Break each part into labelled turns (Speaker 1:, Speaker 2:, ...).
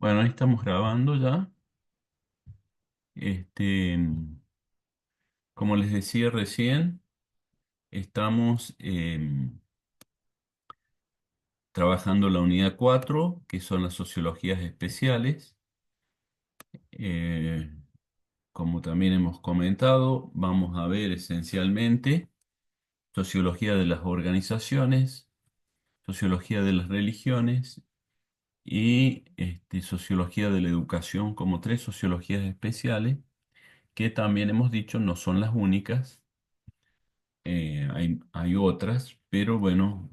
Speaker 1: Bueno, ahí estamos grabando ya. Este, Como les decía recién, estamos trabajando la unidad 4, que son las sociologías especiales. Eh, Como también hemos comentado, vamos a ver esencialmente sociología de las organizaciones, sociología de las religiones y sociología de la educación como tres sociologías especiales que también hemos dicho no son las únicas. Hay otras, pero bueno,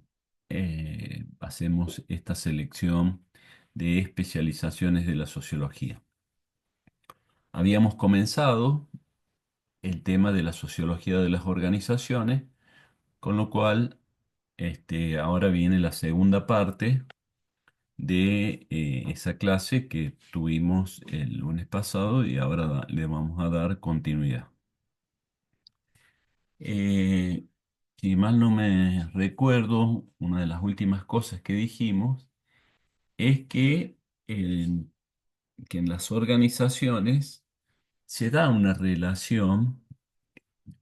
Speaker 1: hacemos esta selección de especializaciones de la sociología. Habíamos comenzado el tema de la sociología de las organizaciones, con lo cual ahora viene la segunda parte de esa clase que tuvimos el lunes pasado y ahora le vamos a dar continuidad. Eh, si mal no me recuerdo, una de las últimas cosas que dijimos es en, que en las organizaciones se da una relación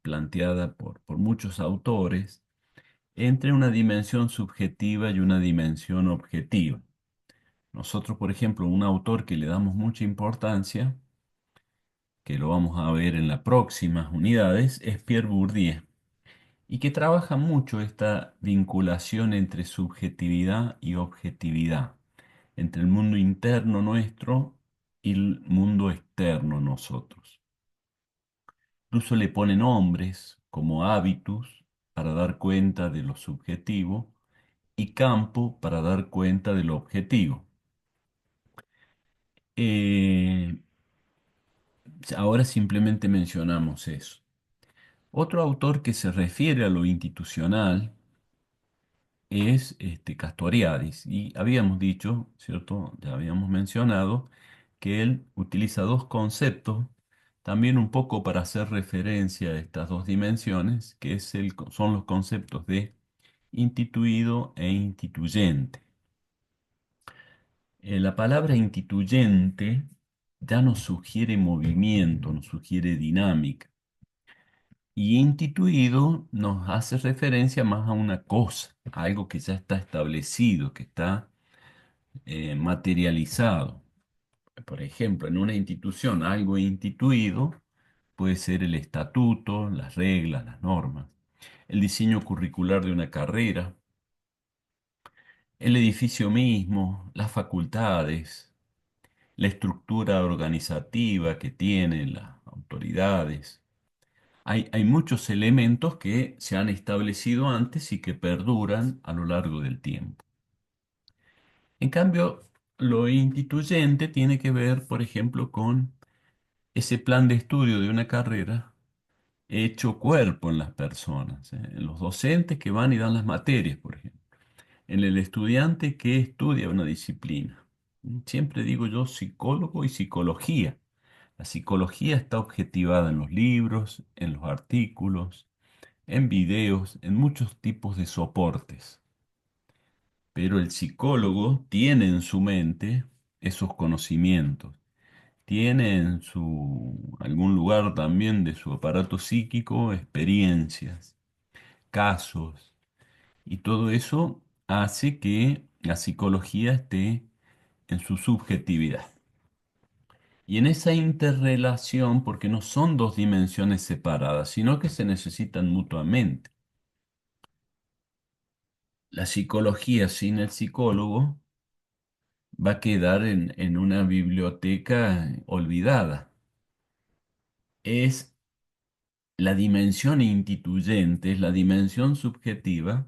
Speaker 1: planteada por muchos autores entre una dimensión subjetiva y una dimensión objetiva. Nosotros, por ejemplo, un autor que le damos mucha importancia, que lo vamos a ver en las próximas unidades, es Pierre Bourdieu, y que trabaja mucho esta vinculación entre subjetividad y objetividad, entre el mundo interno nuestro y el mundo externo a nosotros. Incluso le pone nombres como hábitus para dar cuenta de lo subjetivo y campo para dar cuenta de lo objetivo. Eh, Ahora simplemente mencionamos eso. Otro autor que se refiere a lo institucional es Castoriadis. Y habíamos dicho, ¿cierto? Ya habíamos mencionado que él utiliza dos conceptos, también un poco para hacer referencia a estas dos dimensiones, que son los conceptos de instituido e instituyente. La palabra instituyente ya nos sugiere movimiento, nos sugiere dinámica. Y instituido nos hace referencia más a una cosa, a algo que ya está establecido, que está materializado. Por ejemplo, en una institución, algo instituido puede ser el estatuto, las reglas, las normas, el diseño curricular de una carrera, el edificio mismo, las facultades, la estructura organizativa que tienen las autoridades. Hay muchos elementos que se han establecido antes y que perduran a lo largo del tiempo. En cambio, lo instituyente tiene que ver, por ejemplo, con ese plan de estudio de una carrera hecho cuerpo en las personas, en los docentes que van y dan las materias, por ejemplo, en el estudiante que estudia una disciplina. Siempre digo yo psicólogo y psicología. La psicología está objetivada en los libros, en los artículos, en videos, en muchos tipos de soportes. Pero el psicólogo tiene en su mente esos conocimientos, tiene en algún lugar también de su aparato psíquico experiencias, casos, y todo eso hace que la psicología esté en su subjetividad. Y en esa interrelación, porque no son dos dimensiones separadas, sino que se necesitan mutuamente. La psicología sin el psicólogo va a quedar en una biblioteca olvidada. Es la dimensión instituyente, es la dimensión subjetiva,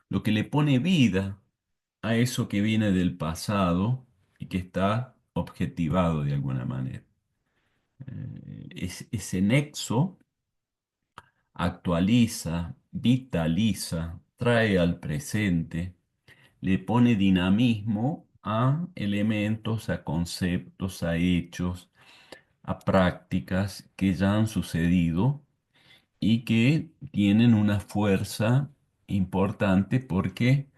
Speaker 1: lo que le pone vida a eso que viene del pasado y que está objetivado de alguna manera. Ese nexo actualiza, vitaliza, trae al presente, le pone dinamismo a elementos, a conceptos, a hechos, a prácticas que ya han sucedido y que tienen una fuerza importante porque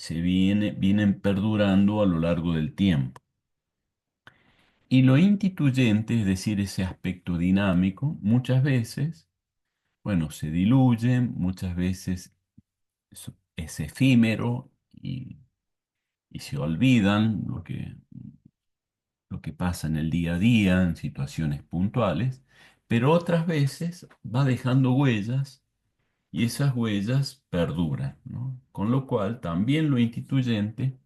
Speaker 1: vienen perdurando a lo largo del tiempo. Y lo instituyente, es decir, ese aspecto dinámico, muchas veces, bueno, se diluye, muchas veces es efímero y se olvidan lo que pasa en el día a día, en situaciones puntuales, pero otras veces va dejando huellas y esas huellas perduran, ¿no? Con lo cual también lo instituyente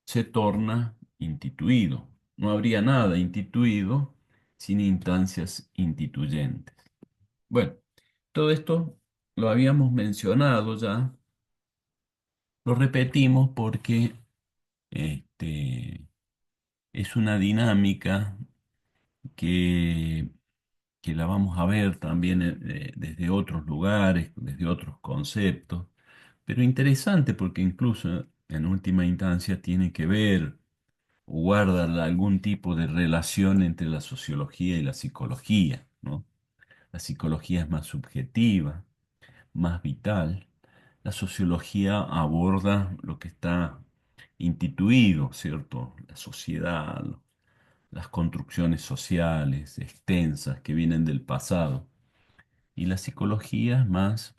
Speaker 1: se torna instituido. No habría nada instituido sin instancias instituyentes. Bueno, todo esto lo habíamos mencionado ya, lo repetimos porque este, es una dinámica que, que la vamos a ver también desde otros lugares, desde otros conceptos, pero interesante porque incluso en última instancia tiene que ver o guarda algún tipo de relación entre la sociología y la psicología, ¿no? La psicología es más subjetiva, más vital. La sociología aborda lo que está instituido, ¿cierto? La sociedad, las construcciones sociales extensas que vienen del pasado. Y la psicología es más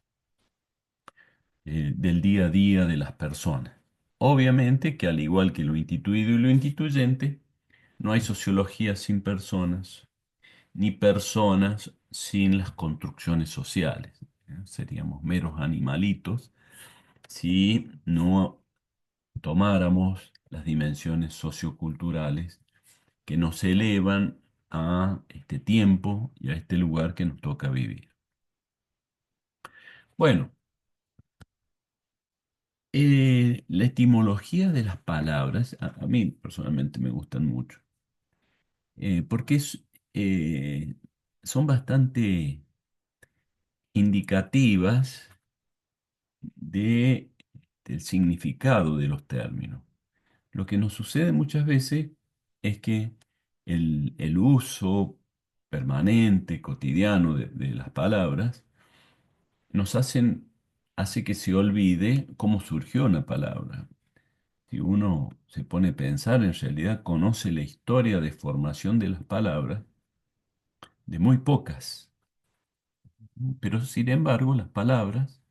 Speaker 1: del día a día de las personas. Obviamente que al igual que lo instituido y lo instituyente, no hay sociología sin personas, ni personas sin las construcciones sociales. Seríamos meros animalitos si no tomáramos las dimensiones socioculturales que nos elevan a este tiempo y a este lugar que nos toca vivir. Bueno, la etimología de las palabras, a mí personalmente me gustan mucho, porque son bastante indicativas de, del significado de los términos. Lo que nos sucede muchas veces es que el uso permanente, cotidiano de las palabras, nos hace que se olvide cómo surgió una palabra. Si uno se pone a pensar, en realidad conoce la historia de formación de las palabras de muy pocas. Pero sin embargo, las palabras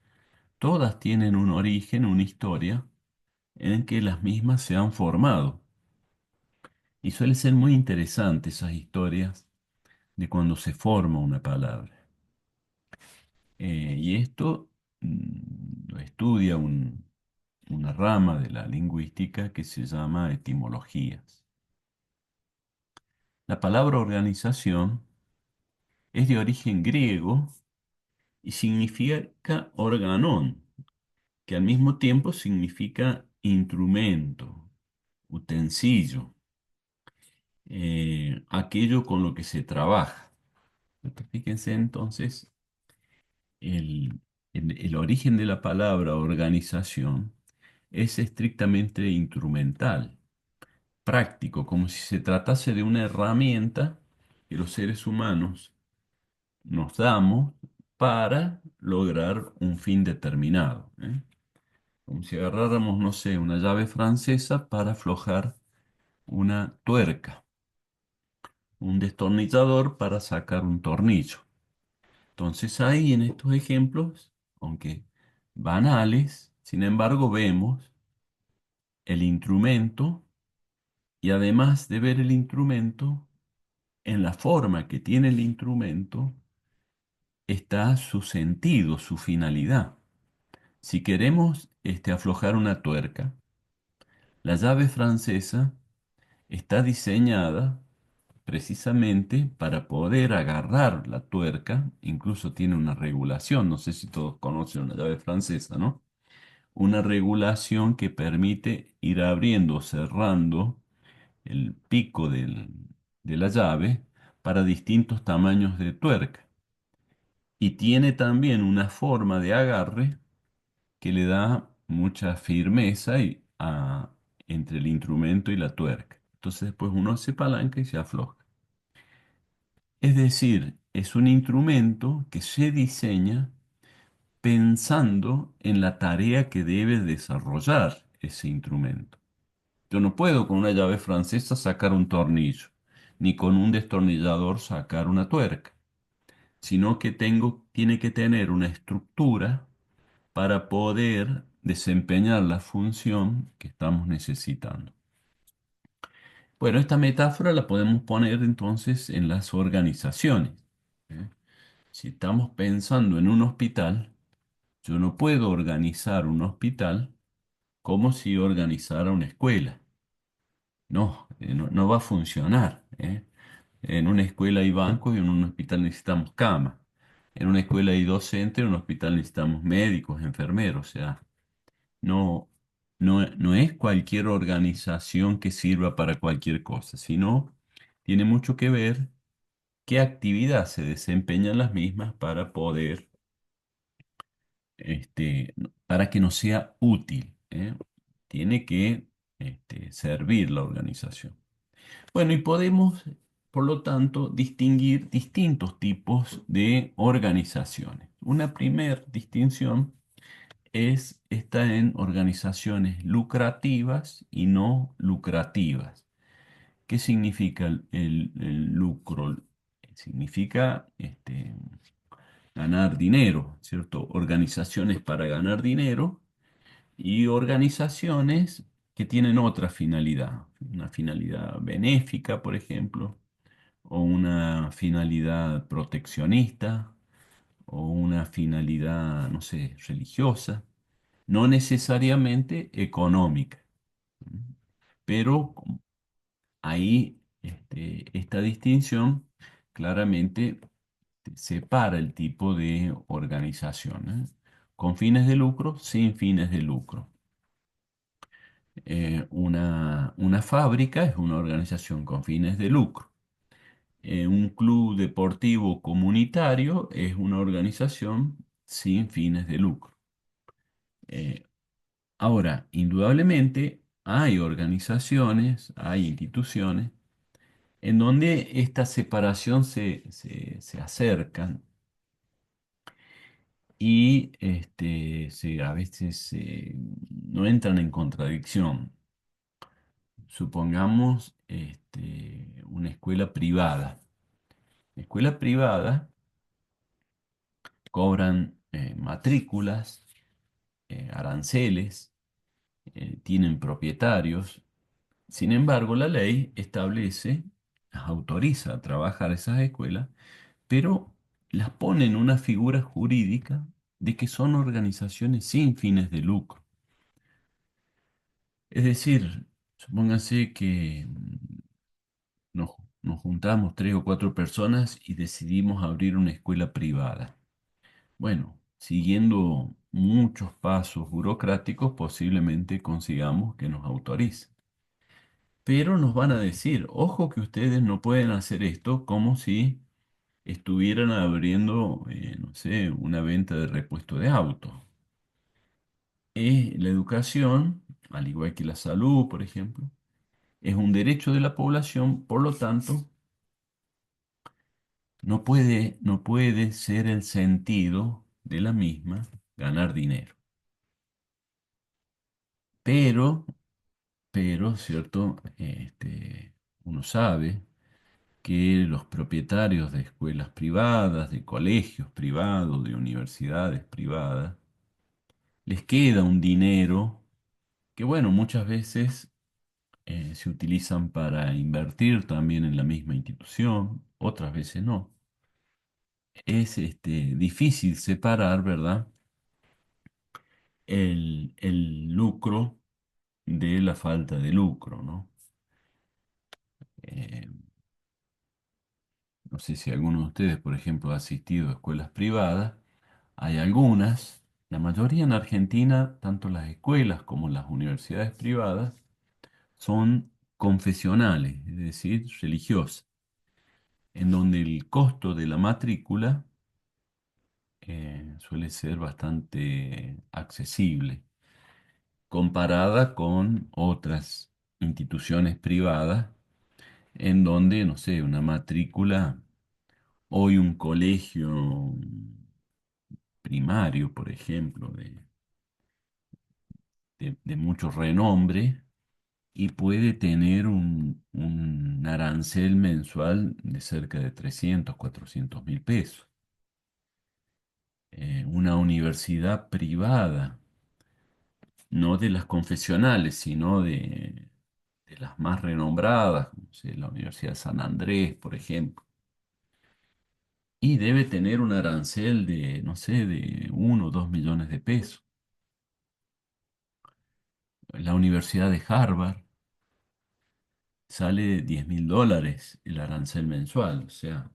Speaker 1: todas tienen un origen, una historia en que las mismas se han formado. Y suele ser muy interesante esas historias de cuando se forma una palabra. Y esto lo estudia una rama de la lingüística que se llama etimologías. La palabra organización es de origen griego y significa organón, que al mismo tiempo significa instrumento, utensilio, aquello con lo que se trabaja. Fíjense entonces, el, el origen de la palabra organización es estrictamente instrumental, práctico, como si se tratase de una herramienta que los seres humanos nos damos para lograr un fin determinado, ¿eh? Como si agarráramos, no sé, una llave francesa para aflojar una tuerca, un destornillador para sacar un tornillo. Entonces ahí en estos ejemplos, aunque banales, sin embargo vemos el instrumento y además de ver el instrumento, en la forma que tiene el instrumento está su sentido, su finalidad. Si queremos aflojar una tuerca, la llave francesa está diseñada precisamente para poder agarrar la tuerca, incluso tiene una regulación, no sé si todos conocen una llave francesa, ¿no? Una regulación que permite ir abriendo o cerrando el pico de la llave para distintos tamaños de tuerca. Y tiene también una forma de agarre que le da mucha firmeza entre el instrumento y la tuerca. Entonces después uno se palanca y se afloja. Es decir, es un instrumento que se diseña pensando en la tarea que debe desarrollar ese instrumento. Yo no puedo con una llave francesa sacar un tornillo. ni con un destornillador sacar una tuerca, sino que tiene que tener una estructura para poder desempeñar la función que estamos necesitando. Bueno, esta metáfora la podemos poner entonces en las organizaciones. ¿Eh? Si estamos pensando en un hospital, yo no puedo organizar un hospital como si organizara una escuela. No, no va a funcionar. En una escuela hay bancos y en un hospital necesitamos camas. En una escuela hay docentes, en un hospital necesitamos médicos, enfermeros. O sea, no, no es cualquier organización que sirva para cualquier cosa, sino tiene mucho que ver qué actividad se desempeñan las mismas para poder, para que nos sea útil, ¿eh? Tiene que, servir la organización. Bueno, y podemos, por lo tanto, distinguir distintos tipos de organizaciones. Una primera distinción está en organizaciones lucrativas y no lucrativas. ¿Qué significa el lucro? Significa ganar dinero, ¿cierto? Organizaciones para ganar dinero y organizaciones que tienen otra finalidad, una finalidad benéfica, por ejemplo, o una finalidad proteccionista, o una finalidad, no sé, religiosa, no necesariamente económica. Pero ahí esta distinción claramente separa el tipo de organización, ¿eh? Con fines de lucro, sin fines de lucro. Una fábrica es una organización con fines de lucro. Un club deportivo comunitario es una organización sin fines de lucro. Eh, Ahora, indudablemente hay organizaciones, hay instituciones en donde esta separación se acercan y a veces no entran en contradicción. Supongamos una escuela privada. La escuela privada cobran matrículas, aranceles, tienen propietarios. Sin embargo, la ley establece, las autoriza a trabajar esas escuelas, pero las pone en una figura jurídica de que son organizaciones sin fines de lucro. Es decir, supónganse que nos, nos juntamos 3 o 4 personas y decidimos abrir una escuela privada. Bueno, siguiendo muchos pasos burocráticos, posiblemente consigamos que nos autoricen. Pero nos van a decir, ojo que ustedes no pueden hacer esto como si estuvieran abriendo, no sé, una venta de repuesto de auto. La educación, al igual que la salud, por ejemplo, es un derecho de la población, por lo tanto, no puede ser el sentido de la misma ganar dinero. Pero, ¿cierto? Uno sabe que los propietarios de escuelas privadas, de colegios privados, de universidades privadas, les queda un dinero que, bueno, muchas veces se utilizan para invertir también en la misma institución, otras veces no. Es difícil separar, ¿verdad? El lucro de la falta de lucro, ¿no? Eh, no sé si alguno de ustedes, por ejemplo, ha asistido a escuelas privadas. Hay algunas, la mayoría en Argentina, tanto las escuelas como las universidades privadas, son confesionales, es decir, religiosas, en donde el costo de la matrícula suele ser bastante accesible, comparada con otras instituciones privadas, en donde, no sé, una matrícula, hoy un colegio primario, por ejemplo, de mucho renombre, y puede tener un arancel mensual de cerca de 300, 400 mil pesos. Una universidad privada, no de las confesionales, sino de las más renombradas, como sé, la Universidad de San Andrés, por ejemplo. Y debe tener un arancel de, no sé, de 1 o 2 millones de pesos. La Universidad de Harvard sale $10.000 el arancel mensual. O sea,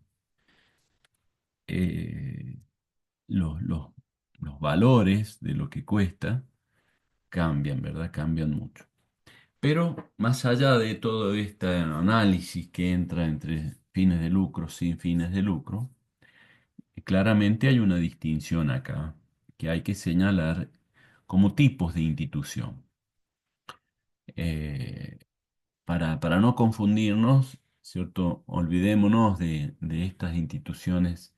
Speaker 1: eh, los, los, los valores de lo que cuesta cambian, ¿verdad? Cambian mucho. Pero más allá de todo este análisis que entra entre fines de lucro, sin fines de lucro, claramente hay una distinción acá que hay que señalar como tipos de institución. Eh, para no confundirnos, ¿cierto? Olvidémonos de estas instituciones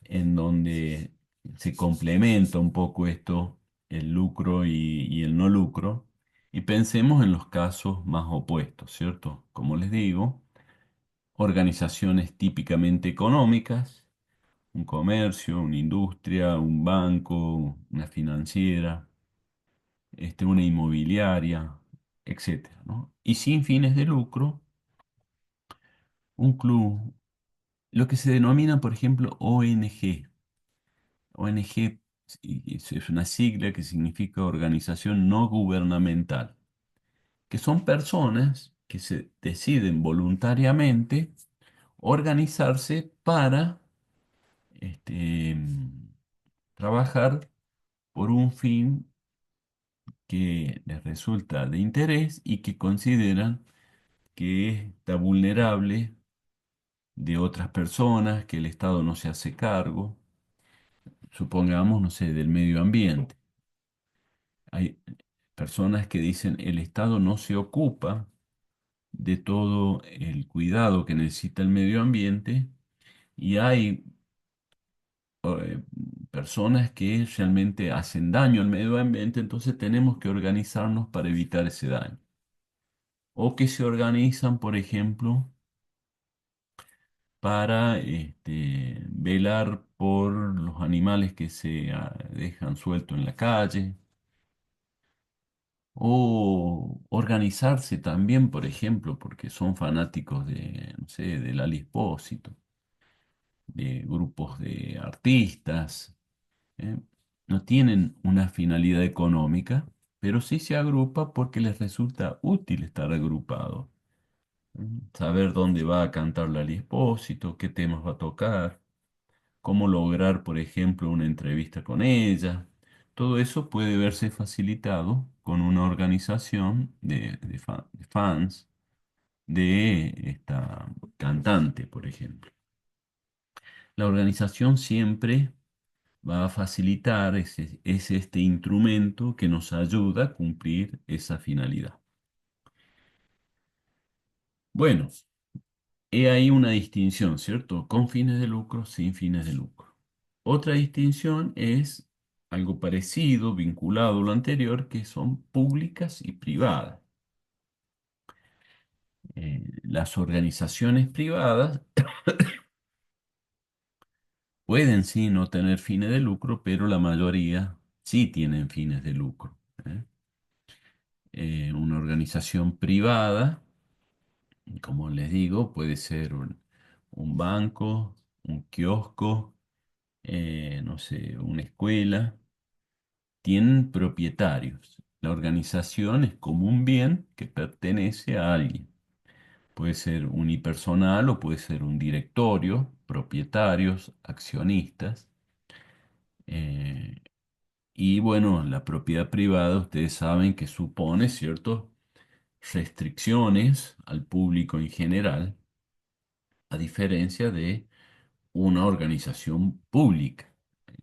Speaker 1: en donde se complementa un poco esto, el lucro y el no lucro, y pensemos en los casos más opuestos, ¿cierto? Como les digo, organizaciones típicamente económicas, un comercio, una industria, un banco, una financiera, una inmobiliaria, etcétera, ¿no? Y sin fines de lucro, un club, lo que se denomina, por ejemplo, ONG. ONG es una sigla que significa Organización No Gubernamental, que son personas que se deciden voluntariamente organizarse para este, trabajar por un fin que les resulta de interés y que consideran que está vulnerable de otras personas, que el Estado no se hace cargo, supongamos, no sé, del medio ambiente. Hay personas que dicen el Estado no se ocupa de todo el cuidado que necesita el medio ambiente y hay eh, personas que realmente hacen daño al medio ambiente, entonces tenemos que organizarnos para evitar ese daño. O que se organizan, por ejemplo, para velar por los animales que se dejan sueltos en la calle, o organizarse también, por ejemplo, porque son fanáticos de, no sé, del Ali Espósito, de grupos de artistas, ¿eh? No tienen una finalidad económica, pero sí se agrupa porque les resulta útil estar agrupados. Saber dónde va a cantar Ali Espósito, qué temas va a tocar, cómo lograr, por ejemplo, una entrevista con ella. Todo eso puede verse facilitado con una organización de fans de esta cantante, por ejemplo. La organización siempre va a facilitar, es este instrumento que nos ayuda a cumplir esa finalidad. Bueno, he ahí una distinción, ¿cierto? Con fines de lucro, sin fines de lucro. Otra distinción es algo parecido, vinculado a lo anterior, que son públicas y privadas. Las organizaciones privadas pueden sí no tener fines de lucro, pero la mayoría sí tienen fines de lucro. ¿Eh? Una organización privada, como les digo, puede ser un banco, un kiosco, no sé, una escuela, tienen propietarios. La organización es como un bien que pertenece a alguien. Puede ser unipersonal o puede ser un directorio, propietarios, accionistas. eh, y bueno, la propiedad privada, ustedes saben que supone ciertas restricciones al público en general, a diferencia de una organización pública.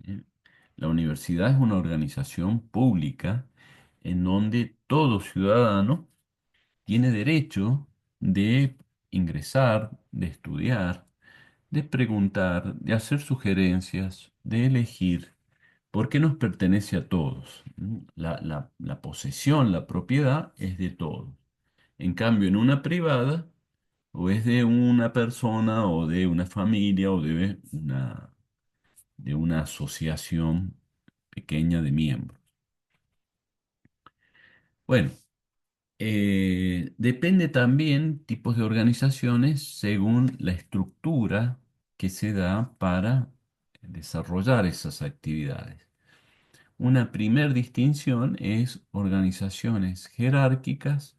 Speaker 1: ¿Eh? La universidad es una organización pública en donde todo ciudadano tiene derecho de ingresar, de estudiar, de preguntar, de hacer sugerencias, de elegir, porque nos pertenece a todos. ¿Mm? La posesión, la propiedad es de todos. En cambio, en una privada, o es de una persona, o de una familia, o de una asociación pequeña de miembros. Bueno, depende también tipos de organizaciones según la estructura que se da para desarrollar esas actividades. Una primer distinción es organizaciones jerárquicas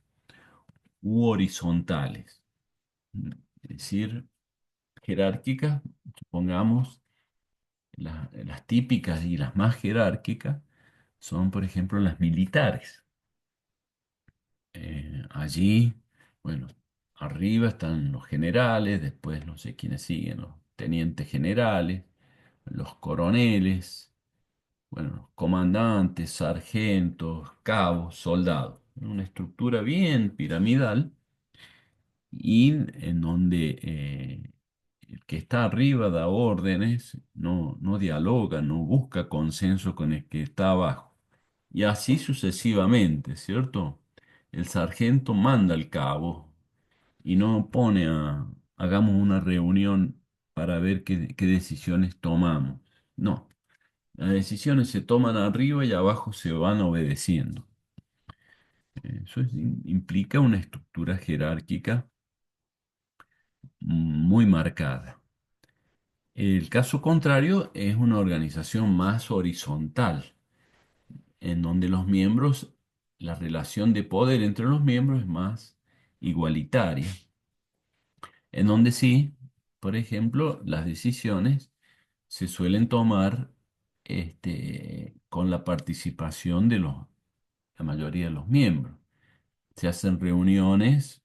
Speaker 1: u horizontales. Es decir, jerárquicas, supongamos, las típicas y las más jerárquicas son, por ejemplo, las militares. Allí, bueno, arriba están los generales, después no sé quiénes siguen, los tenientes generales, los coroneles, bueno, los comandantes, sargentos, cabos, soldados. Una estructura bien piramidal y en donde el que está arriba da órdenes, no dialoga, no busca consenso con el que está abajo. Y así sucesivamente, ¿cierto? El sargento manda al cabo y no pone hagamos una reunión para ver qué decisiones tomamos. No, las decisiones se toman arriba y abajo se van obedeciendo. Implica una estructura jerárquica muy marcada. El caso contrario es una organización más horizontal, en donde los miembros, la relación de poder entre los miembros es más igualitaria, en donde sí, por ejemplo, las decisiones se suelen tomar con la participación de la mayoría de los miembros. Se hacen reuniones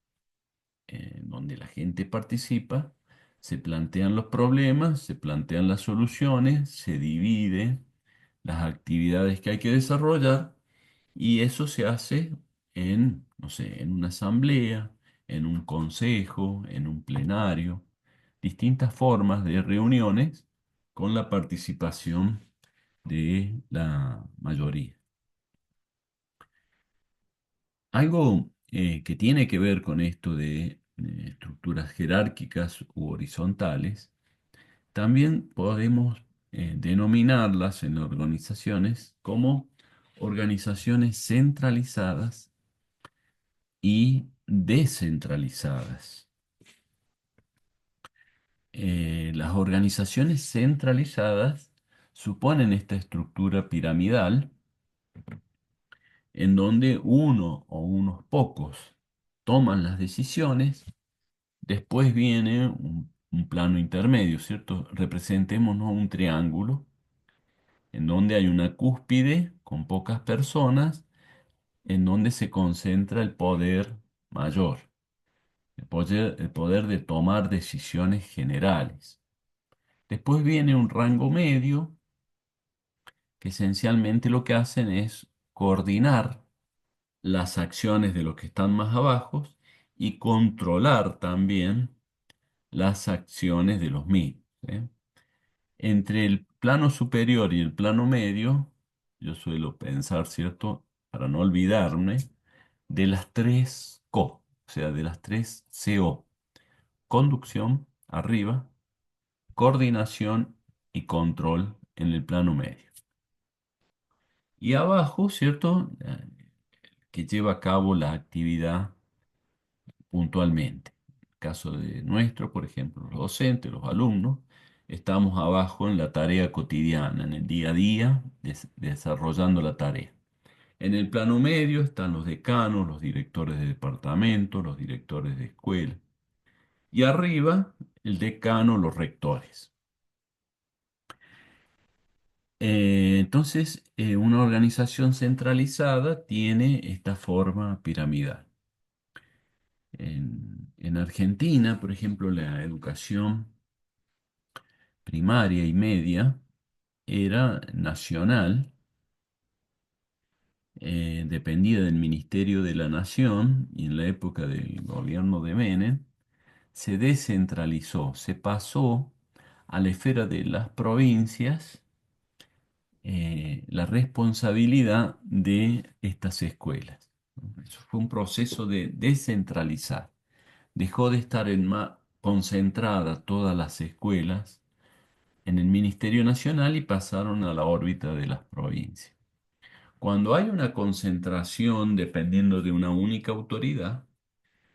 Speaker 1: donde la gente participa, se plantean los problemas, se plantean las soluciones, se divide las actividades que hay que desarrollar y eso se hace en, no sé, en una asamblea, en un consejo, en un plenario, distintas formas de reuniones con la participación de la mayoría. Algo que tiene que ver con esto de estructuras jerárquicas u horizontales, también podemos denominarlas en organizaciones como organizaciones centralizadas y descentralizadas. Las organizaciones centralizadas suponen esta estructura piramidal en donde uno o unos pocos toman las decisiones. Después viene un plano intermedio, ¿cierto? Representémonos un triángulo en donde hay una cúspide con pocas personas, en donde se concentra el poder mayor, el poder de tomar decisiones generales. Después viene un rango medio, que esencialmente lo que hacen es coordinar las acciones de los que están más abajo y controlar también las acciones de los mismos. ¿Eh? Entre el plano superior y el plano medio, yo suelo pensar, ¿cierto? Para no olvidarme, de las tres CO, o sea, de las tres CO. Conducción arriba, coordinación y control en el plano medio. Y abajo, ¿cierto? Que lleva a cabo la actividad puntualmente. En el caso de nuestro, por ejemplo, los docentes, los alumnos, estamos abajo en la tarea cotidiana, en el día a día, desarrollando la tarea. En el plano medio están los decanos, los directores de departamento, los directores de escuela. Y arriba, el decano, los rectores. Entonces, una organización centralizada tiene esta forma piramidal. En Argentina, por ejemplo, la educación primaria y media era nacional, dependía del Ministerio de la Nación y en la época del gobierno de Menem se descentralizó, se pasó a la esfera de las provincias la responsabilidad de estas escuelas. Eso fue un proceso de descentralizar. Dejó de estar concentrada todas las escuelas en el Ministerio Nacional y pasaron a la órbita de las provincias. Cuando hay una concentración dependiendo de una única autoridad,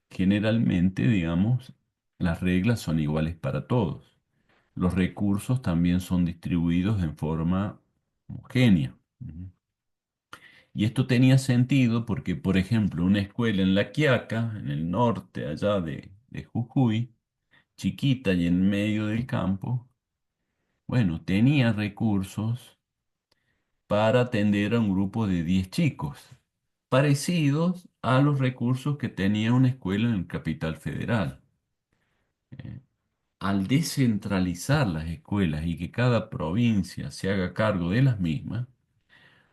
Speaker 1: generalmente, digamos, las reglas son iguales para todos. Los recursos también son distribuidos en forma homogénea. Ujú. Y esto tenía sentido porque, por ejemplo, una escuela en La Quiaca, en el norte, allá de Jujuy, chiquita y en medio del campo, bueno, tenía recursos para atender a un grupo de 10 chicos, parecidos a los recursos que tenía una escuela en Capital Federal. Eh, Al descentralizar las escuelas y que cada provincia se haga cargo de las mismas,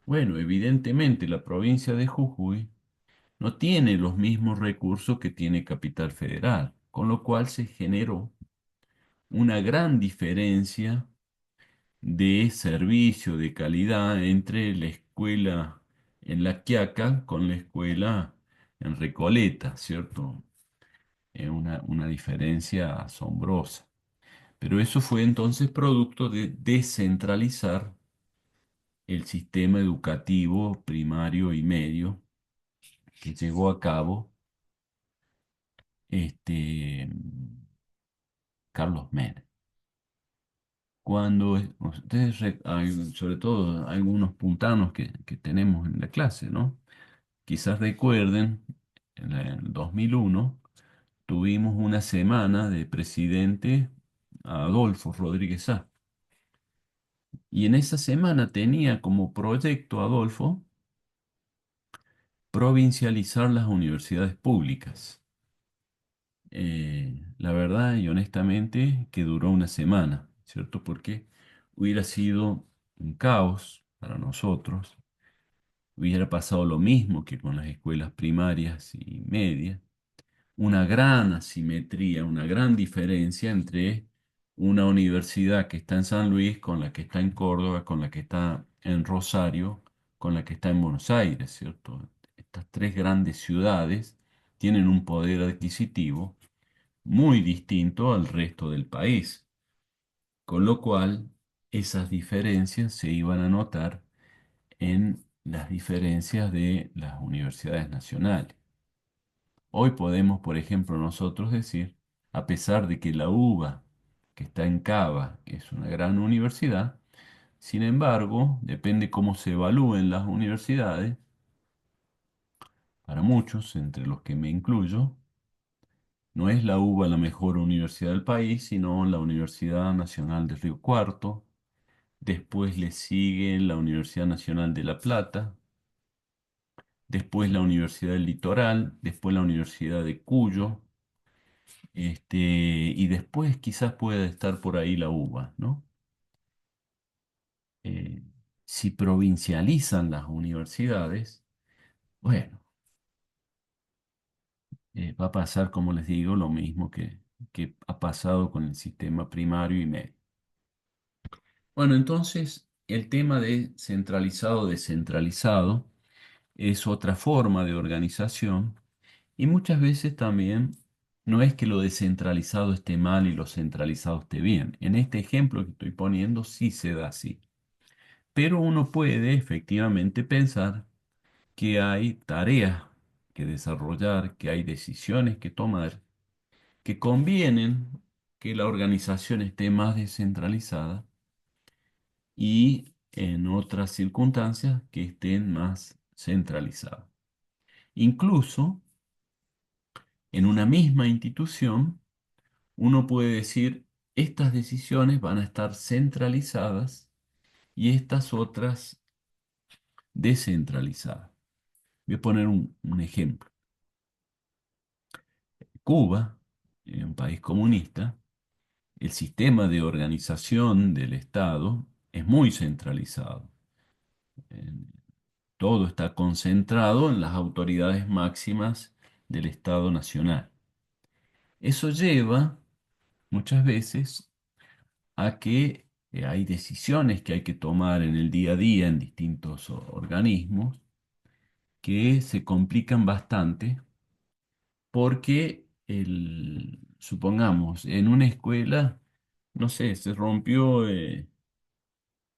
Speaker 1: bueno, evidentemente la provincia de Jujuy no tiene los mismos recursos que tiene Capital Federal, con lo cual se generó una gran diferencia de servicio, de calidad entre la escuela en La Quiaca con la escuela en Recoleta, ¿cierto? Es una diferencia asombrosa. Pero eso fue entonces producto de descentralizar el sistema educativo primario y medio que llevó a cabo este, Carlos Menem. Cuando ustedes, sobre todo algunos puntanos que tenemos en la clase, ¿no? Quizás recuerden, en el 2001 tuvimos una semana de presidente a Adolfo Rodríguez Sá. Y en esa semana tenía como proyecto Adolfo provincializar las universidades públicas. La verdad y honestamente que duró una semana, ¿cierto? Porque hubiera sido un caos para nosotros, hubiera pasado lo mismo que con las escuelas primarias y medias, una gran asimetría, una gran diferencia entre una universidad que está en San Luis, con la que está en Córdoba, con la que está en Rosario, con la que está en Buenos Aires, ¿cierto? Estas tres grandes ciudades tienen un poder adquisitivo muy distinto al resto del país, con lo cual esas diferencias se iban a notar en las diferencias de las universidades nacionales. Hoy podemos, por ejemplo, nosotros decir, a pesar de que la UBA, que está en Cava, es una gran universidad, sin embargo, depende cómo se evalúen las universidades, para muchos, entre los que me incluyo, no es la UBA la mejor universidad del país, sino la Universidad Nacional de Río Cuarto. Después le sigue la Universidad Nacional de La Plata, después la Universidad del Litoral, después la Universidad de Cuyo, y después quizás pueda estar por ahí la UBA, ¿no? Eh, si provincializan las universidades, bueno, va a pasar, como les digo, lo mismo que ha pasado con el sistema primario y medio. Bueno, entonces el tema de centralizado-descentralizado es otra forma de organización y muchas veces también no es que lo descentralizado esté mal y lo centralizado esté bien. En este ejemplo que estoy poniendo sí se da así. Pero uno puede efectivamente pensar que hay tareas que desarrollar, que hay decisiones que tomar, que convienen que la organización esté más descentralizada y en otras circunstancias que estén más centralizadas. Incluso en una misma institución, uno puede decir, estas decisiones van a estar centralizadas y estas otras descentralizadas. Voy a poner un ejemplo. Cuba, un país comunista, el sistema de organización del Estado es muy centralizado. Eh, Todo está concentrado en las autoridades máximas del Estado nacional. Eso lleva muchas veces a que hay decisiones que hay que tomar en el día a día en distintos organismos que se complican bastante porque supongamos, en una escuela, no sé, se rompieron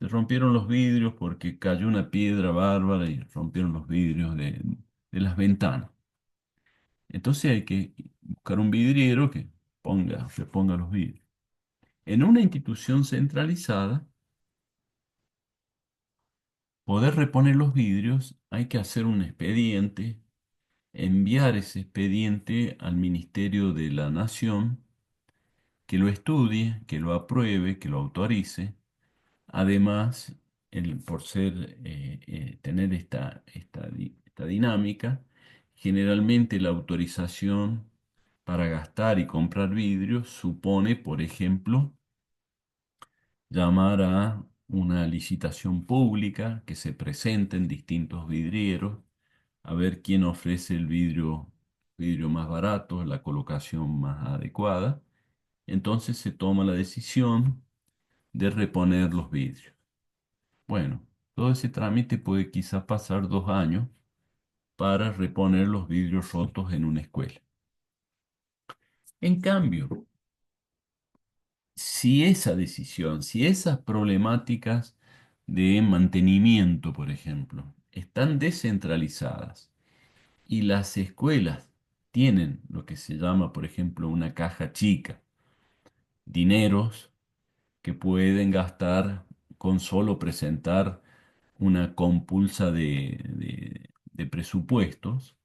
Speaker 1: los vidrios porque cayó una piedra bárbara y rompieron los vidrios de las ventanas. Entonces hay que buscar un vidriero que ponga los vidrios. En una institución centralizada, poder reponer los vidrios, hay que hacer un expediente, enviar ese expediente al Ministerio de la Nación, que lo estudie, que lo apruebe, que lo autorice. Además, por tener esta dinámica, generalmente la autorización para gastar y comprar vidrios supone, por ejemplo, llamar a una licitación pública, que se presenten distintos vidrieros, a ver quién ofrece el vidrio más barato, la colocación más adecuada. Entonces se toma la decisión de reponer los vidrios. Bueno, todo ese trámite puede quizás pasar 2 años para reponer los vidrios rotos en una escuela. En cambio, si esa decisión, si esas problemáticas de mantenimiento, por ejemplo, están descentralizadas y las escuelas tienen lo que se llama, por ejemplo, una caja chica, dineros que pueden gastar con solo presentar una compulsa de presupuestos,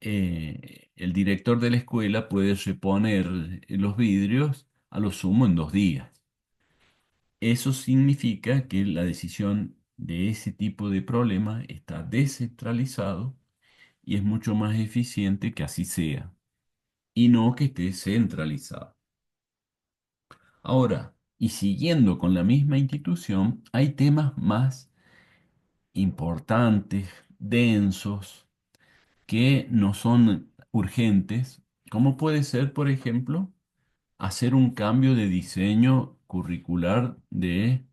Speaker 1: el director de la escuela puede reponer los vidrios a lo sumo en 2 días. Eso significa que la decisión de ese tipo de problema está descentralizado y es mucho más eficiente que así sea, y no que esté centralizado. Ahora, y siguiendo con la misma institución, hay temas más importantes, densos, que no son urgentes, como puede ser, por ejemplo, hacer un cambio de diseño curricular de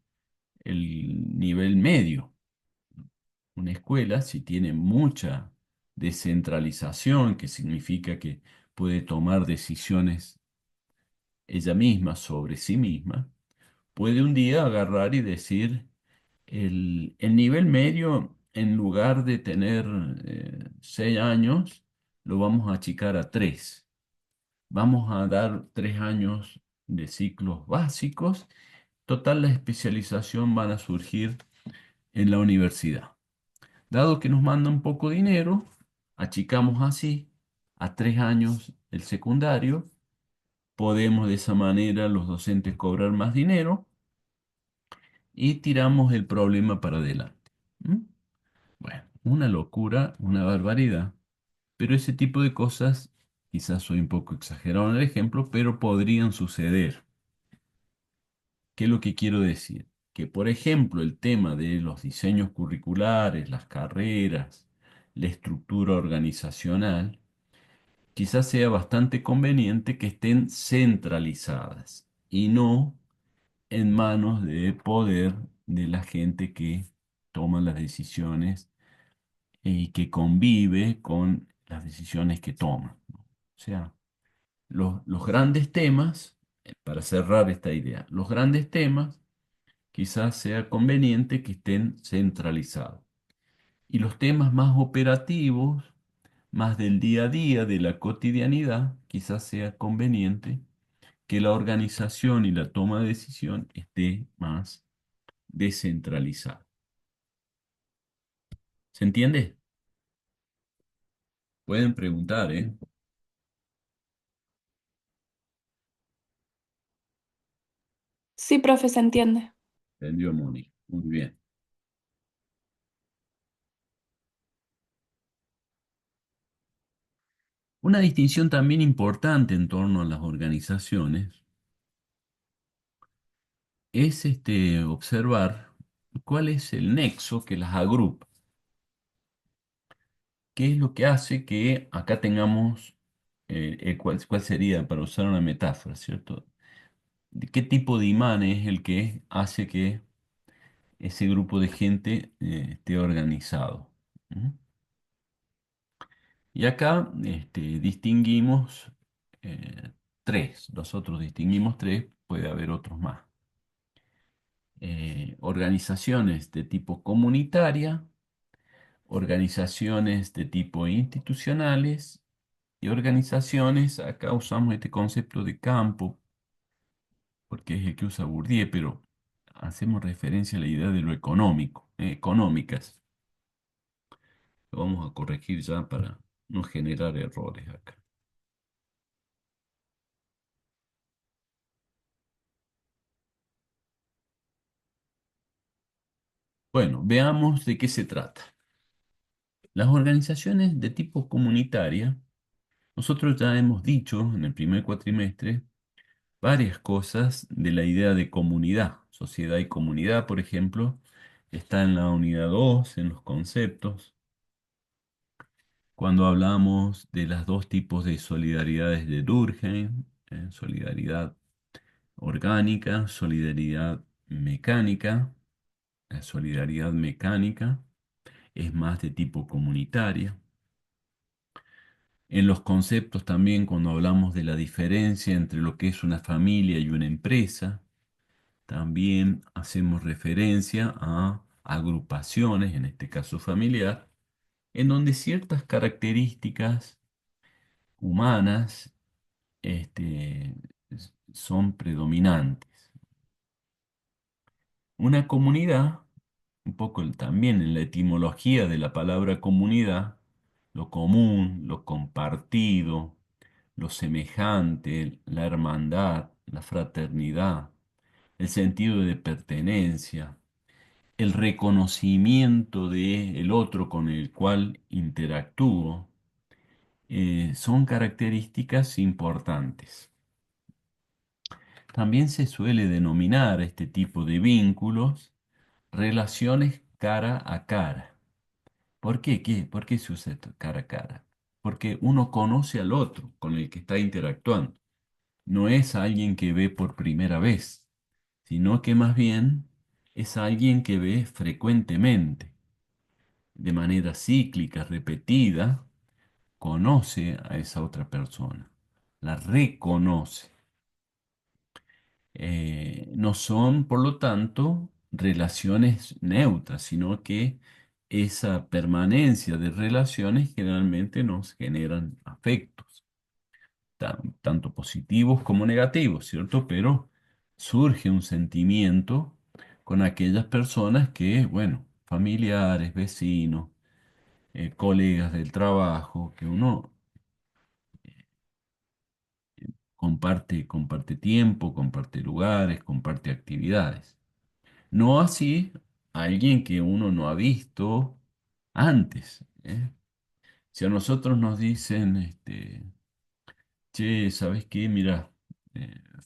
Speaker 1: el nivel medio. Una escuela, si tiene mucha descentralización, que significa que puede tomar decisiones ella misma sobre sí misma, puede un día agarrar y decir, el nivel medio, en lugar de tener 6 años, lo vamos a achicar a 3. Vamos a dar 3 años de ciclos básicos. Total, la especialización van a surgir en la universidad. Dado que nos manda un poco de dinero, achicamos así a 3 años el secundario. Podemos de esa manera los docentes cobrar más dinero y tiramos el problema para adelante. ¿Mm? Bueno, una locura, una barbaridad, pero ese tipo de cosas, quizás soy un poco exagerado en el ejemplo, pero podrían suceder. ¿Qué es lo que quiero decir? Que, por ejemplo, el tema de los diseños curriculares, las carreras, la estructura organizacional, quizás sea bastante conveniente que estén centralizadas y no en manos de poder de la gente que toma las decisiones y que convive con las decisiones que toman, ¿no? O sea, los grandes temas, para cerrar esta idea, los grandes temas quizás sea conveniente que estén centralizados. Y los temas más operativos, más del día a día, de la cotidianidad, quizás sea conveniente que la organización y la toma de decisión esté más descentralizada. ¿Se entiende? Pueden preguntar, ¿eh?
Speaker 2: Sí, profe, se entiende.
Speaker 1: Entendió, Moni. Muy bien. Una distinción también importante en torno a las organizaciones es observar cuál es el nexo que las agrupa. ¿Qué es lo que hace que acá tengamos, cuál sería, para usar una metáfora, ¿cierto? ¿De qué tipo de imán es el que hace que ese grupo de gente esté organizado? ¿Mm? Y acá distinguimos tres, nosotros distinguimos tres, puede haber otros más. Organizaciones de tipo comunitaria, organizaciones de tipo institucionales y organizaciones, acá usamos este concepto de campo, porque es el que usa Bourdieu, pero hacemos referencia a la idea de lo económico, económicas. Lo vamos a corregir ya para no generar errores acá. Bueno, veamos de qué se trata. Las organizaciones de tipo comunitaria, nosotros ya hemos dicho en el primer cuatrimestre varias cosas de la idea de comunidad. Sociedad y comunidad, por ejemplo, está en la unidad 2 en los conceptos, cuando hablamos de las dos tipos de solidaridades de Durkheim, solidaridad orgánica, solidaridad mecánica. La solidaridad mecánica es más de tipo comunitaria. En los conceptos también, cuando hablamos de la diferencia entre lo que es una familia y una empresa, también hacemos referencia a agrupaciones, en este caso familiar, en donde ciertas características humanas este, son predominantes. Una comunidad, un poco también en la etimología de la palabra comunidad, lo común, lo compartido, lo semejante, la hermandad, la fraternidad, el sentido de pertenencia, el reconocimiento de el otro con el cual interactúo, son características importantes. También se suele denominar a este tipo de vínculos relaciones cara a cara. ¿Por qué? ¿Por qué se usa esto cara a cara? Porque uno conoce al otro con el que está interactuando. No es alguien que ve por primera vez, sino que más bien es alguien que ve frecuentemente, de manera cíclica, repetida, conoce a esa otra persona, la reconoce. No son, por lo tanto, relaciones neutras, sino que esa permanencia de relaciones generalmente nos generan afectos, tanto positivos como negativos, ¿cierto? Pero surge un sentimiento con aquellas personas que, bueno, familiares, vecinos, colegas del trabajo, que uno comparte tiempo, comparte lugares, comparte actividades. No así alguien que uno no ha visto antes, ¿eh? Si a nosotros nos dicen, che, ¿sabes qué? Mira,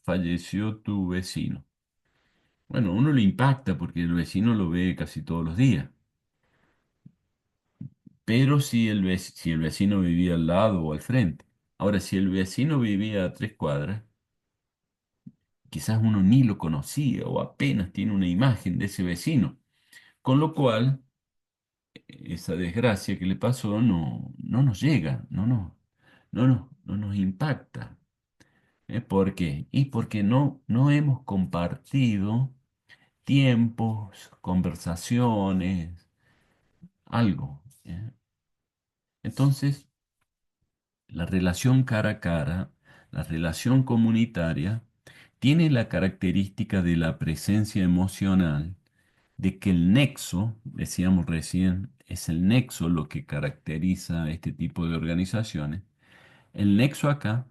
Speaker 1: falleció tu vecino. Bueno, uno le impacta porque el vecino lo ve casi todos los días. Pero si el vecino vivía al lado o al frente. Ahora, si el vecino vivía a 3 cuadras, quizás uno ni lo conocía o apenas tiene una imagen de ese vecino. Con lo cual, esa desgracia que le pasó no nos llega, no nos impacta. ¿Por qué? Y porque no hemos compartido tiempos, conversaciones, algo. Entonces, la relación cara a cara, la relación comunitaria, tiene la característica de la presencia emocional, de que el nexo, decíamos recién, es el nexo lo que caracteriza a este tipo de organizaciones. El nexo acá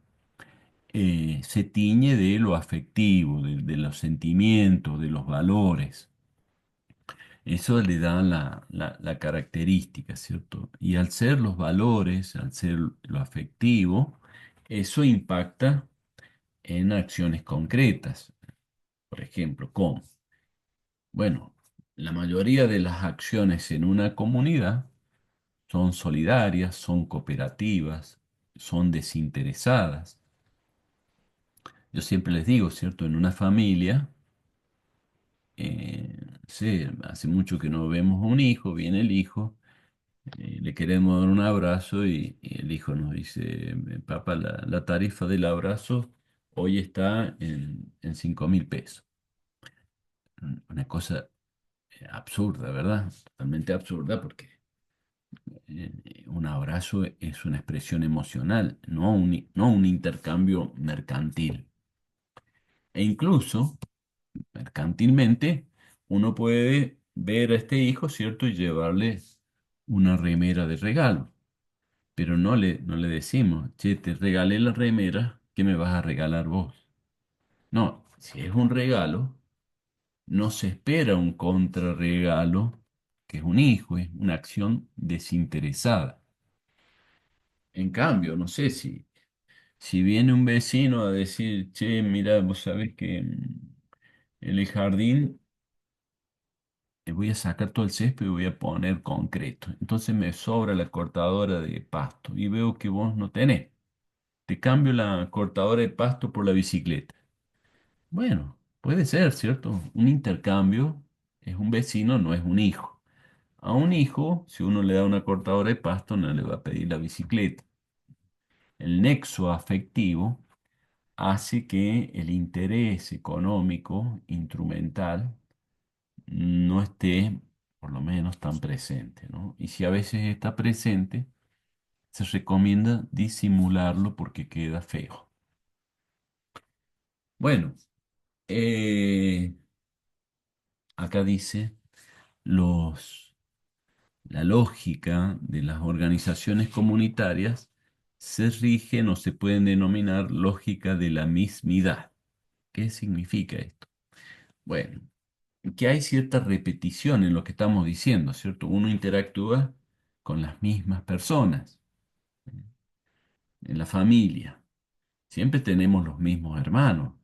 Speaker 1: se tiñe de lo afectivo, de los sentimientos, de los valores. Eso le da la característica, ¿cierto? Y al ser los valores, al ser lo afectivo, eso impacta en acciones concretas. Por ejemplo, ¿cómo? Bueno, la mayoría de las acciones en una comunidad son solidarias, son cooperativas, son desinteresadas. Yo siempre les digo, ¿cierto? En una familia, sí, hace mucho que no vemos a un hijo, viene el hijo Le queremos dar un abrazo y el hijo nos dice, papá, la tarifa del abrazo hoy está en 5.000 pesos. Una cosa absurda, ¿verdad? Totalmente absurda porque un abrazo es una expresión emocional, no un intercambio mercantil. E incluso, mercantilmente, uno puede ver a este hijo, ¿cierto? Y llevarle una remera de regalo. Pero no le decimos, che, te regalé la remera, ¿qué me vas a regalar vos? No, si es un regalo, no se espera un contrarregalo, que es un hijo, es una acción desinteresada. En cambio, no sé si viene un vecino a decir, che, mira, vos sabés que en el jardín voy a sacar todo el césped y voy a poner concreto. Entonces me sobra la cortadora de pasto y veo que vos no tenés. Te cambio la cortadora de pasto por la bicicleta. Bueno, puede ser, ¿cierto? Un intercambio es un vecino, no es un hijo. A un hijo, si uno le da una cortadora de pasto, no le va a pedir la bicicleta. El nexo afectivo hace que el interés económico instrumental no esté, por lo menos, tan presente, ¿no? Y si a veces está presente, se recomienda disimularlo porque queda feo. Bueno, eh, acá dice los, la lógica de las organizaciones comunitarias se rigen o se pueden denominar lógica de la mismidad. ¿Qué significa esto? Bueno, que hay cierta repetición en lo que estamos diciendo, ¿cierto? Uno interactúa con las mismas personas en la familia. Siempre tenemos los mismos hermanos,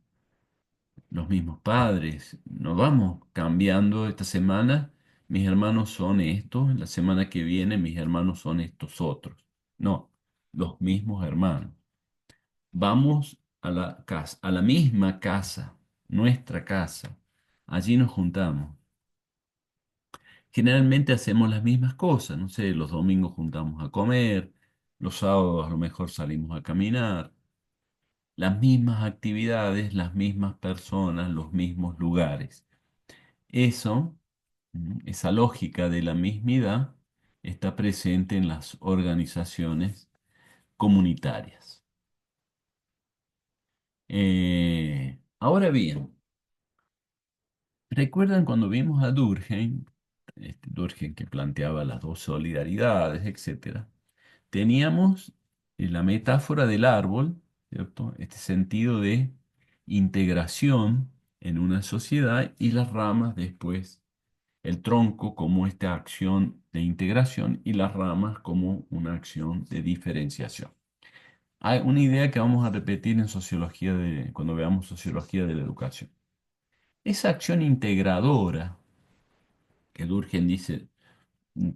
Speaker 1: los mismos padres. Nos vamos cambiando esta semana. Mis hermanos son estos, la semana que viene mis hermanos son estos otros. No, los mismos hermanos. Vamos a la casa, a la misma casa, nuestra casa. Allí nos juntamos. Generalmente hacemos las mismas cosas, no sé, los domingos juntamos a comer, los sábados a lo mejor salimos a caminar, las mismas actividades, las mismas personas, los mismos lugares. Eso, esa lógica de la mismidad, está presente en las organizaciones comunitarias. Ahora bien, ¿recuerdan cuando vimos a Durkheim, Durkheim que planteaba las dos solidaridades, etcétera? Teníamos la metáfora del árbol, ¿cierto? Este sentido de integración en una sociedad y las ramas después, el tronco como esta acción de integración y las ramas como una acción de diferenciación. Hay una idea que vamos a repetir en sociología cuando veamos sociología de la educación. Esa acción integradora que Durkheim dice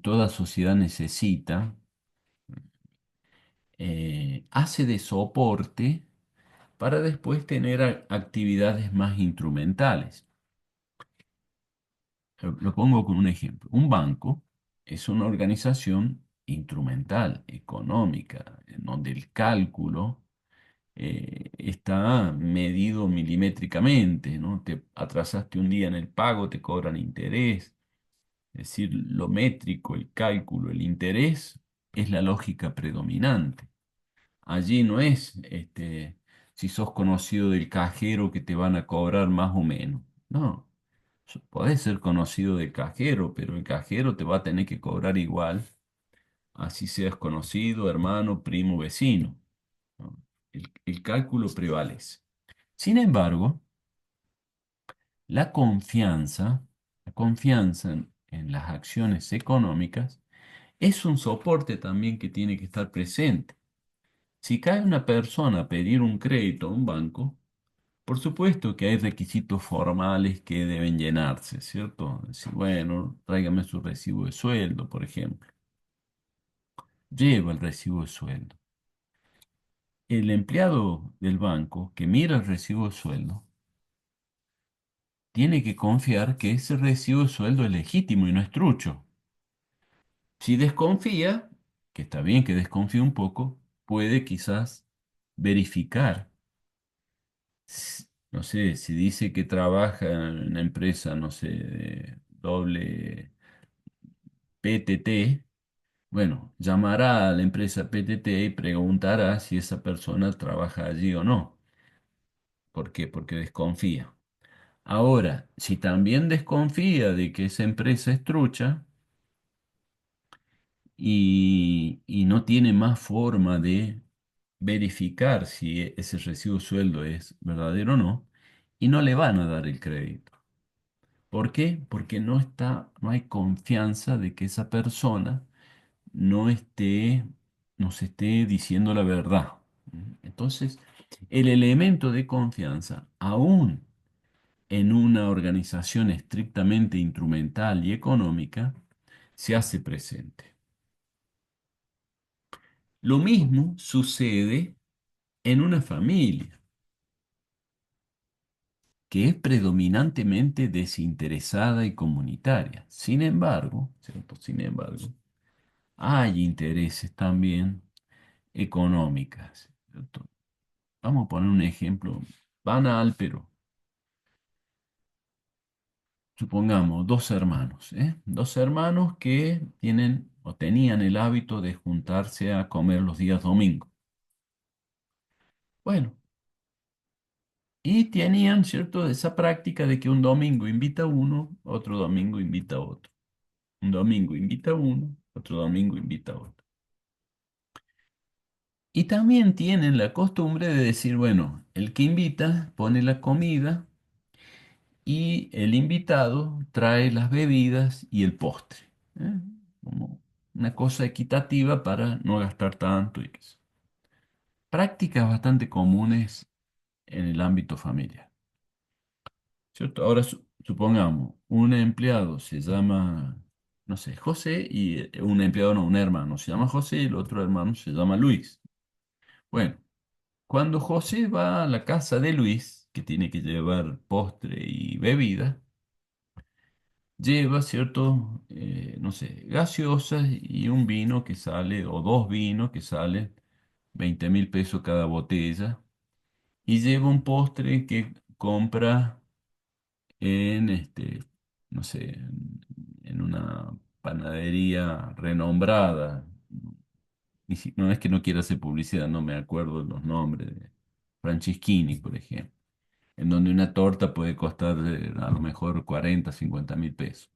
Speaker 1: toda sociedad necesita, hace de soporte para después tener actividades más instrumentales. Lo pongo con un ejemplo. Un banco es una organización instrumental, económica, en donde el cálculo está medido milimétricamente, ¿no? Te atrasaste un día en el pago, te cobran interés. Es decir, lo métrico, el cálculo, el interés es la lógica predominante. Allí no es si sos conocido del cajero que te van a cobrar más o menos. No, podés ser conocido del cajero, pero el cajero te va a tener que cobrar igual, así seas conocido, hermano, primo, vecino, ¿no? El cálculo prevalece. Sin embargo, la confianza, la confianza en las acciones económicas es un soporte también que tiene que estar presente. Si cae una persona a pedir un crédito a un banco, por supuesto que hay requisitos formales que deben llenarse, ¿cierto? Decir, bueno, tráigame su recibo de sueldo, por ejemplo. Lleva el recibo de sueldo. El empleado del banco que mira el recibo de sueldo tiene que confiar que ese recibo de sueldo es legítimo y no es trucho. Si desconfía, que está bien que desconfíe un poco, puede quizás verificar. No sé, si dice que trabaja en una empresa, no sé, de doble PTT, bueno, llamará a la empresa PTT y preguntará si esa persona trabaja allí o no. ¿Por qué? Porque desconfía. Ahora, si también desconfía de que esa empresa es trucha y no tiene más forma de verificar si ese recibo de sueldo es verdadero o no, y no le van a dar el crédito. ¿Por qué? Porque no hay confianza de que esa persona no esté, nos esté diciendo la verdad. Entonces, el elemento de confianza, aún en una organización estrictamente instrumental y económica, se hace presente. Lo mismo sucede en una familia, que es predominantemente desinteresada y comunitaria. Sin embargo, ¿cierto? Sin embargo, hay intereses también económicas, ¿cierto? Vamos a poner un ejemplo banal, pero supongamos dos hermanos, ¿eh? Dos hermanos que tienen o tenían el hábito de juntarse a comer los días domingos. Bueno, y tenían, ¿cierto?, esa práctica de que un domingo invita a uno, otro domingo invita a otro. Un domingo invita a uno, otro domingo invita a otro. Y también tienen la costumbre de decir, bueno, el que invita pone la comida y el invitado trae las bebidas y el postre, ¿eh? Como una cosa equitativa para no gastar tanto y qué sé. Prácticas bastante comunes en el ámbito familiar, ¿cierto? Ahora supongamos, un empleado se llama, no sé, José y un empleado, no, un hermano se llama José y el otro hermano se llama Luis. Bueno, cuando José va a la casa de Luis, que tiene que llevar postre y bebida, lleva, ¿cierto? No sé, gaseosas y un vino que sale, o dos vinos que salen 20.000 pesos cada botella, y lleva un postre que compra en, no sé, en una panadería renombrada. No es que no quiera hacer publicidad, no me acuerdo los nombres de Franceschini, por ejemplo, en donde una torta puede costar a lo mejor 40.000, 50.000 pesos.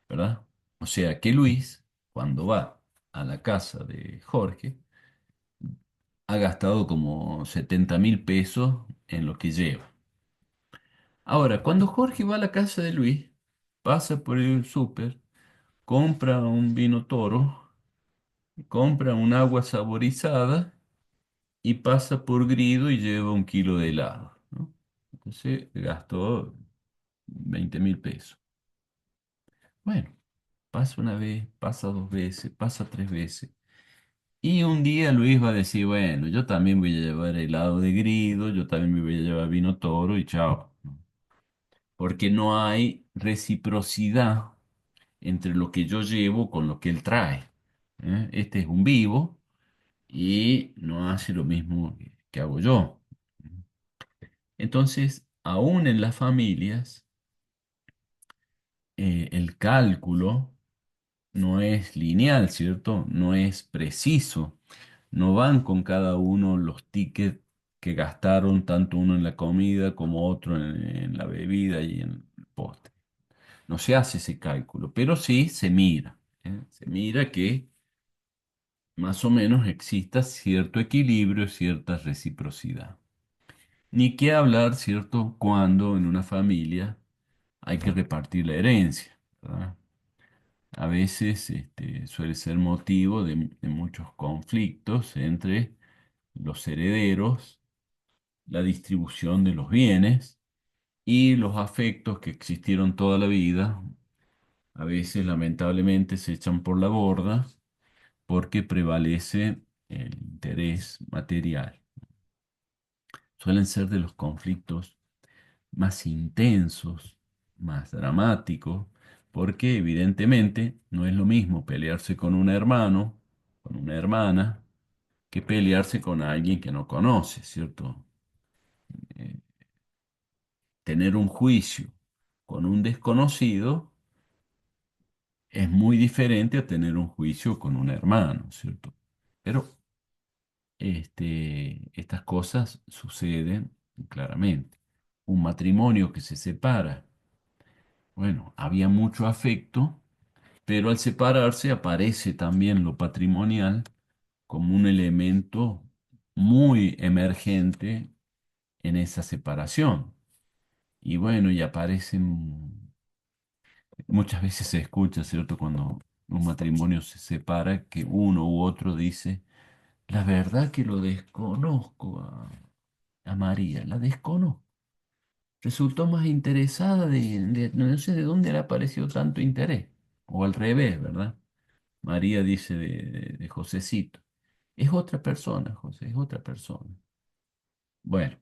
Speaker 1: ¿Verdad? O sea que Luis, cuando va a la casa de Jorge, ha gastado como 70.000 pesos en lo que lleva. Ahora, cuando Jorge va a la casa de Luis, pasa por el súper, compra un vino toro, compra un agua saborizada y pasa por Grido y lleva 1 kilo de helado, ¿no? Entonces gastó 20.000 pesos. Bueno, pasa una vez, pasa dos veces, pasa tres veces. Y un día Luis va a decir, bueno, yo también voy a llevar helado de Grido, yo también me voy a llevar vino toro y chao. Porque no hay reciprocidad entre lo que yo llevo con lo que él trae. ¿Eh? Este es un vivo y no hace lo mismo que hago yo. Entonces, aún en las familias, el cálculo no es lineal, ¿cierto? No es preciso. No van con cada uno los tickets que gastaron, tanto uno en la comida como otro en la bebida y en el postre. No se hace ese cálculo, pero sí se mira, ¿eh? Se mira que más o menos exista cierto equilibrio, cierta reciprocidad. Ni qué hablar, ¿cierto?, cuando en una familia hay que repartir la herencia, ¿verdad? A veces suele ser motivo de muchos conflictos entre los herederos, la distribución de los bienes y los afectos que existieron toda la vida. A veces, lamentablemente, se echan por la borda porque prevalece el interés material. Suelen ser de los conflictos más intensos, más dramáticos, porque evidentemente no es lo mismo pelearse con un hermano, con una hermana, que pelearse con alguien que no conoce, ¿cierto? Eh, Tener un juicio con un desconocido es muy diferente a tener un juicio con un hermano, ¿cierto? Pero estas cosas suceden claramente. Un matrimonio que se separa, bueno, había mucho afecto, pero al separarse aparece también lo patrimonial como un elemento muy emergente en esa separación. Y bueno, y aparecen, muchas veces se escucha, ¿cierto? Cuando un matrimonio se separa, que uno u otro dice, la verdad que lo desconozco a María, la desconozco. Resultó más interesada no sé de dónde le apareció tanto interés. O al revés, ¿verdad? María dice de Josecito. Es otra persona, José, es otra persona. Bueno,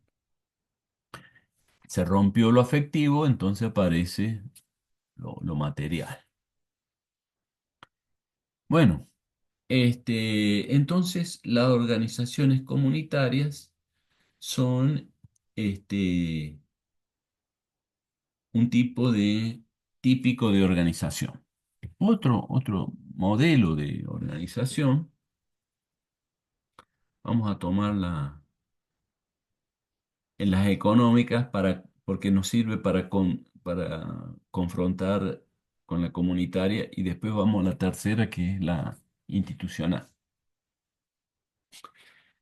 Speaker 1: se rompió lo afectivo, entonces aparece lo material. Bueno, entonces las organizaciones comunitarias son este, un tipo de típico de organización. Otro modelo de organización, vamos a tomar en las económicas porque nos sirve para confrontar con la comunitaria y después vamos a la tercera que es la institucional.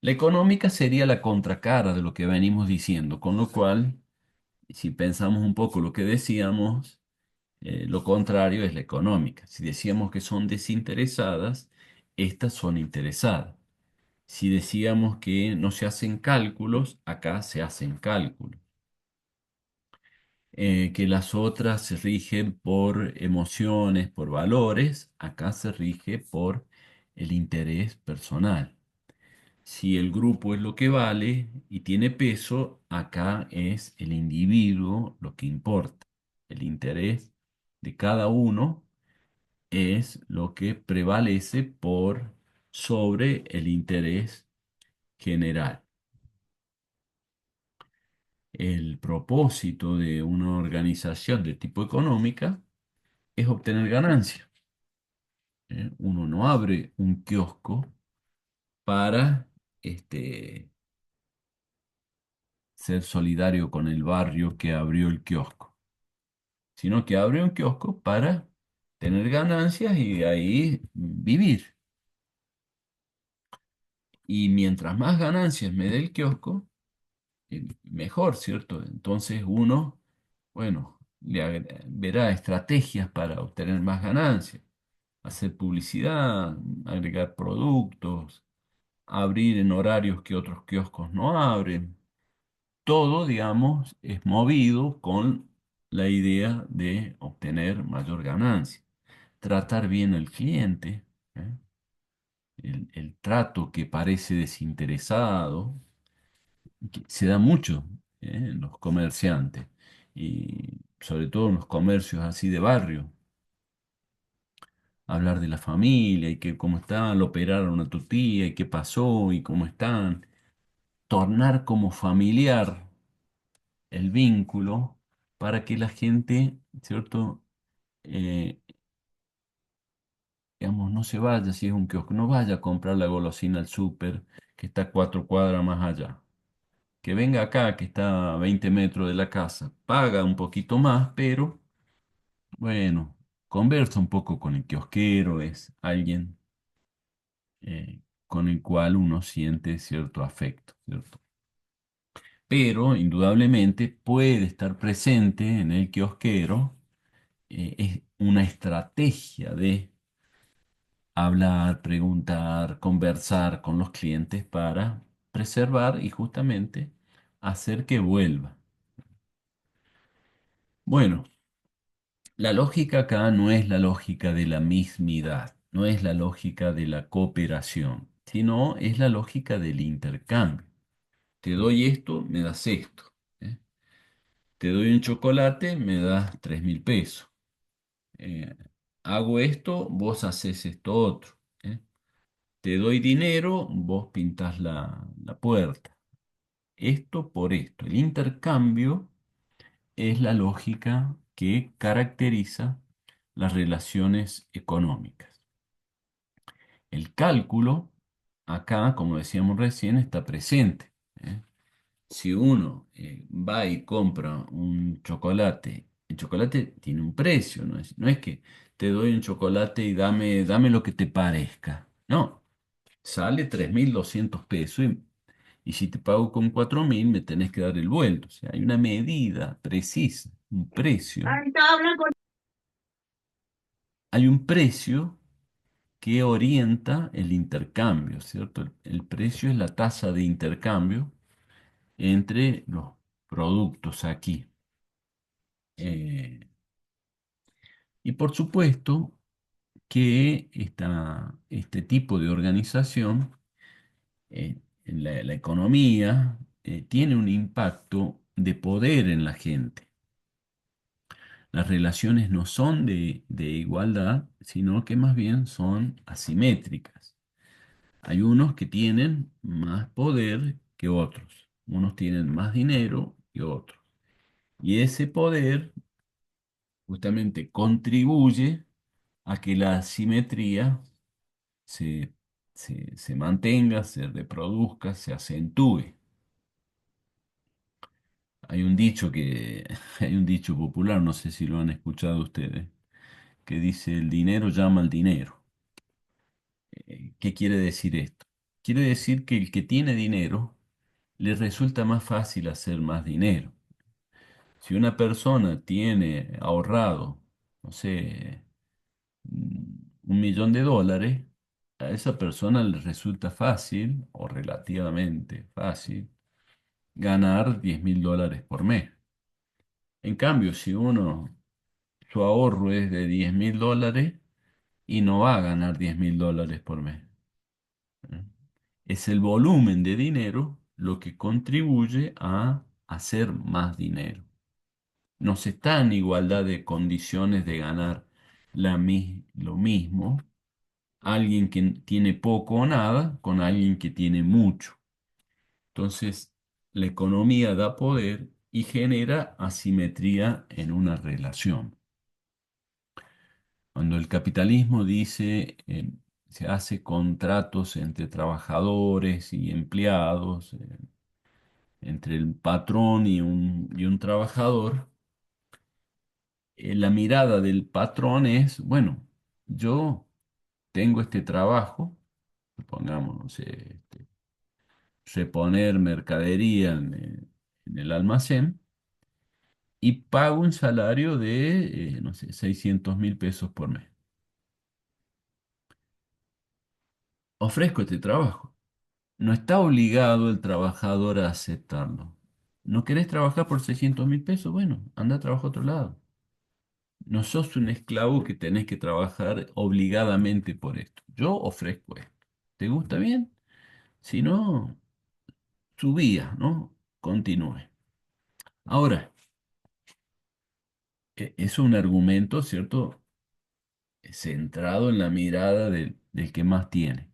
Speaker 1: La económica sería la contracara de lo que venimos diciendo, con lo cual, si pensamos un poco lo que decíamos, lo contrario es la económica. Si decíamos que son desinteresadas, estas son interesadas. Si decíamos que no se hacen cálculos, acá se hacen cálculos. Que las otras se rigen por emociones, por valores, acá se rige por el interés personal. Si el grupo es lo que vale y tiene peso, acá es el individuo lo que importa. El interés de cada uno es lo que prevalece por sobre el interés general. El propósito de una organización de tipo económica es obtener ganancia. Uno no abre un kiosco para ser solidario con el barrio que abrió el kiosco, sino que abre un kiosco para tener ganancias y de ahí vivir. Y mientras más ganancias me dé el kiosco, mejor, ¿cierto? Entonces uno, bueno, verá estrategias para obtener más ganancias, hacer publicidad, agregar productos, abrir en horarios que otros kioscos no abren. Todo, digamos, es movido con la idea de obtener mayor ganancia. Tratar bien al cliente, ¿eh? El trato que parece desinteresado, que se da mucho, en los comerciantes y sobre todo en los comercios así de barrio. Hablar de la familia y que cómo están, lo operaron a tu tía y qué pasó y cómo están. Tornar como familiar el vínculo para que la gente, ¿cierto? Eh, digamos, no se vaya, si es un kiosco, no vaya a comprar la golosina al súper que está 4 cuadras más allá. Que venga acá, que está a 20 metros de la casa, paga un poquito más, pero bueno, conversa un poco con el kiosquero, es alguien con el cual uno siente cierto afecto, ¿cierto? Pero indudablemente puede estar presente en el kiosquero, es una estrategia de hablar, preguntar, conversar con los clientes para preservar y justamente hacer que vuelva. Bueno, la lógica acá no es la lógica de la mismidad, no es la lógica de la cooperación, sino es la lógica del intercambio. Te doy esto, me das esto. ¿Eh? Te doy un chocolate, me das 3.000 pesos. Eh, hago esto, vos haces esto otro. ¿Eh? Te doy dinero, vos pintás la puerta. Esto por esto. El intercambio es la lógica que caracteriza las relaciones económicas. El cálculo, acá, como decíamos recién, está presente. ¿Eh? Si uno va y compra un chocolate, el chocolate tiene un precio, no es que te doy un chocolate y dame lo que te parezca. No, sale 3.200 pesos y si te pago con 4.000 me tenés que dar el vuelto. O sea, hay una medida precisa, un precio. Hay un precio que orienta el intercambio, ¿cierto? El precio es la tasa de intercambio entre los productos aquí. Eh, y por supuesto que este tipo de organización en la economía tiene un impacto de poder en la gente. Las relaciones no son de igualdad, sino que más bien son asimétricas. Hay unos que tienen más poder que otros, unos tienen más dinero que otros. Y ese poder justamente contribuye a que la asimetría se, se mantenga, se reproduzca, se acentúe. Hay un dicho popular, no sé si lo han escuchado ustedes, que dice el dinero llama al dinero. ¿Qué quiere decir esto? Quiere decir que el que tiene dinero le resulta más fácil hacer más dinero. Si una persona tiene ahorrado, no sé, $1.000.000, a esa persona le resulta fácil, o relativamente fácil, ganar $10.000 por mes. En cambio, si su ahorro es de $10.000 y no va a ganar $10.000 por mes. ¿Eh? Es el volumen de dinero lo que contribuye a hacer más dinero. No se está en igualdad de condiciones de ganar lo mismo alguien que tiene poco o nada con alguien que tiene mucho. Entonces, la economía da poder y genera asimetría en una relación. Cuando el capitalismo dice, se hace contratos entre trabajadores y empleados, entre el patrón y un trabajador, la mirada del patrón es, bueno, yo tengo este trabajo, supongamos, no sé, reponer mercadería en el almacén y pago un salario de, no sé, 600.000 pesos por mes. Ofrezco este trabajo. No está obligado el trabajador a aceptarlo. ¿No querés trabajar por 600.000 pesos? Bueno, anda a trabajar a otro lado. No sos un esclavo que tenés que trabajar obligadamente por esto. Yo ofrezco esto. ¿Te gusta bien? Si no, subía, ¿no? Continúe. Ahora, es un argumento, ¿cierto? Centrado en la mirada del que más tiene.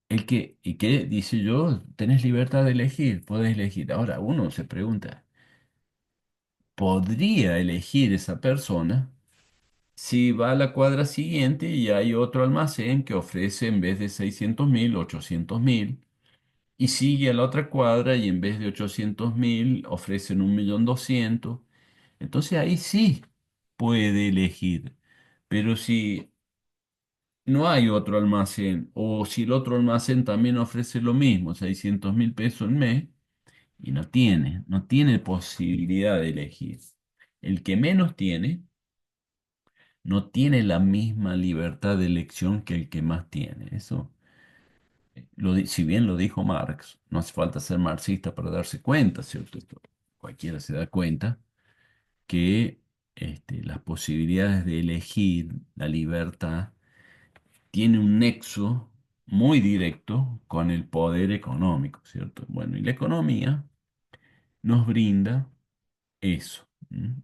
Speaker 1: ¿Y qué dice yo? Tenés libertad de elegir, podés elegir. Ahora uno se pregunta, ¿podría elegir esa persona si va a la cuadra siguiente y hay otro almacén que ofrece en vez de 600.000, 800.000? Y sigue a la otra cuadra y en vez de 800.000 ofrecen 1.200.000. Entonces ahí sí puede elegir. Pero si no hay otro almacén, o si el otro almacén también ofrece lo mismo, 600.000 pesos al mes, y no tiene posibilidad de elegir. El que menos tiene, no tiene la misma libertad de elección que el que más tiene. Eso, si bien lo dijo Marx, no hace falta ser marxista para darse cuenta, ¿cierto? Cualquiera se da cuenta que las posibilidades de elegir la libertad tiene un nexo muy directo con el poder económico, ¿cierto? Bueno, y la economía nos brinda eso. ¿M?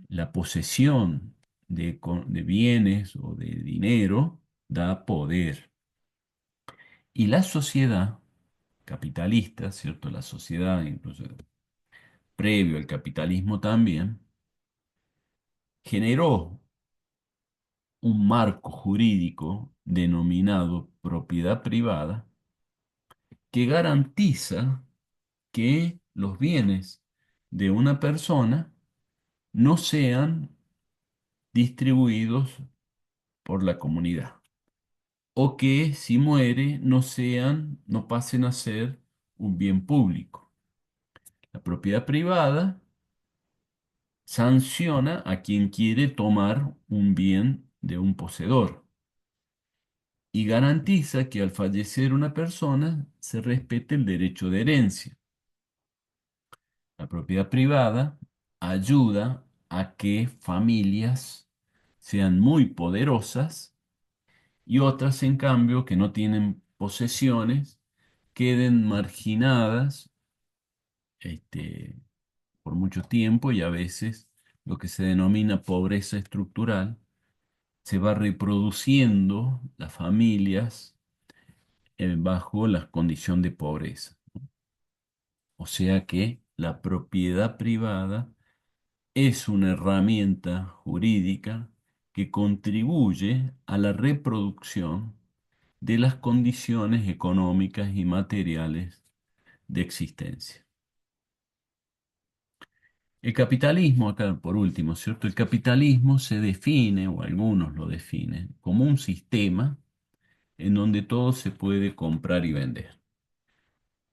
Speaker 1: La posesión de bienes o de dinero da poder. Y la sociedad capitalista, ¿cierto? La sociedad, incluso previo al capitalismo también, generó un marco jurídico denominado propiedad privada que garantiza que los bienes de una persona no sean distribuidos por la comunidad o que si muere no pasen a ser un bien público. La propiedad privada sanciona a quien quiere tomar un bien de un poseedor y garantiza que al fallecer una persona se respete el derecho de herencia. La propiedad privada ayuda a que familias sean muy poderosas y otras, en cambio, que no tienen posesiones, queden marginadas, este, por mucho tiempo y a veces lo que se denomina pobreza estructural se va reproduciendo las familias bajo la condición de pobreza. O sea que la propiedad privada es una herramienta jurídica que contribuye a la reproducción de las condiciones económicas y materiales de existencia. El capitalismo, acá por último, ¿cierto? El capitalismo se define, o algunos lo definen, como un sistema en donde todo se puede comprar y vender.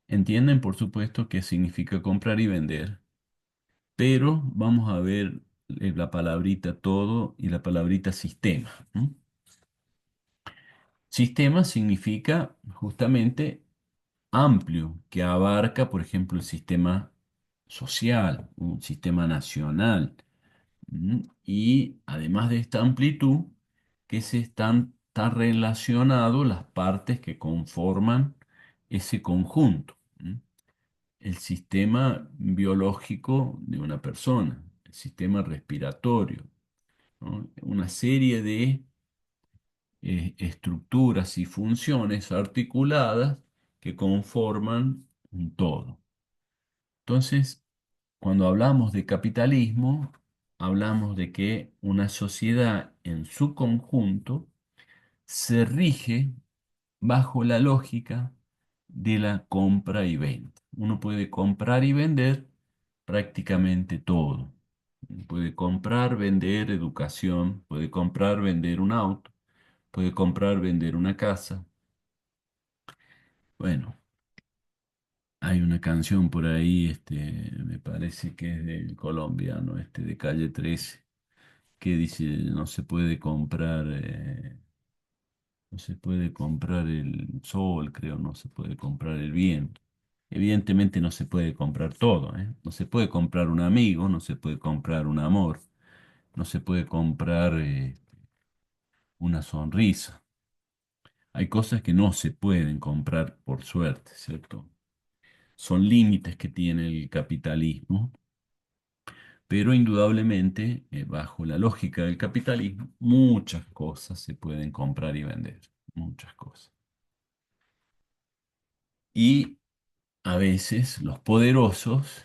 Speaker 1: Entienden, por supuesto, qué significa comprar y vender, pero vamos a ver la palabrita todo y la palabrita sistema, ¿no? Sistema significa justamente amplio, que abarca, por ejemplo, el sistema social, un sistema nacional, y además de esta amplitud, está relacionado las partes que conforman ese conjunto. El sistema biológico de una persona, el sistema respiratorio, ¿no? Una serie de estructuras y funciones articuladas que conforman un todo. Entonces, cuando hablamos de capitalismo, hablamos de que una sociedad en su conjunto se rige bajo la lógica de la compra y venta. Uno puede comprar y vender prácticamente todo. Puede comprar, vender educación, puede comprar, vender un auto, puede comprar, vender una casa. Bueno, hay una canción por ahí, me parece que es del colombiano, de Calle 13, que dice, no se puede comprar el sol, creo, no se puede comprar el viento. Evidentemente no se puede comprar todo, ¿eh? No se puede comprar un amigo, no se puede comprar un amor, no se puede comprar una sonrisa. Hay cosas que no se pueden comprar por suerte, ¿cierto? Son límites que tiene el capitalismo, pero indudablemente, bajo la lógica del capitalismo, muchas cosas se pueden comprar y vender, muchas cosas. Y a veces los poderosos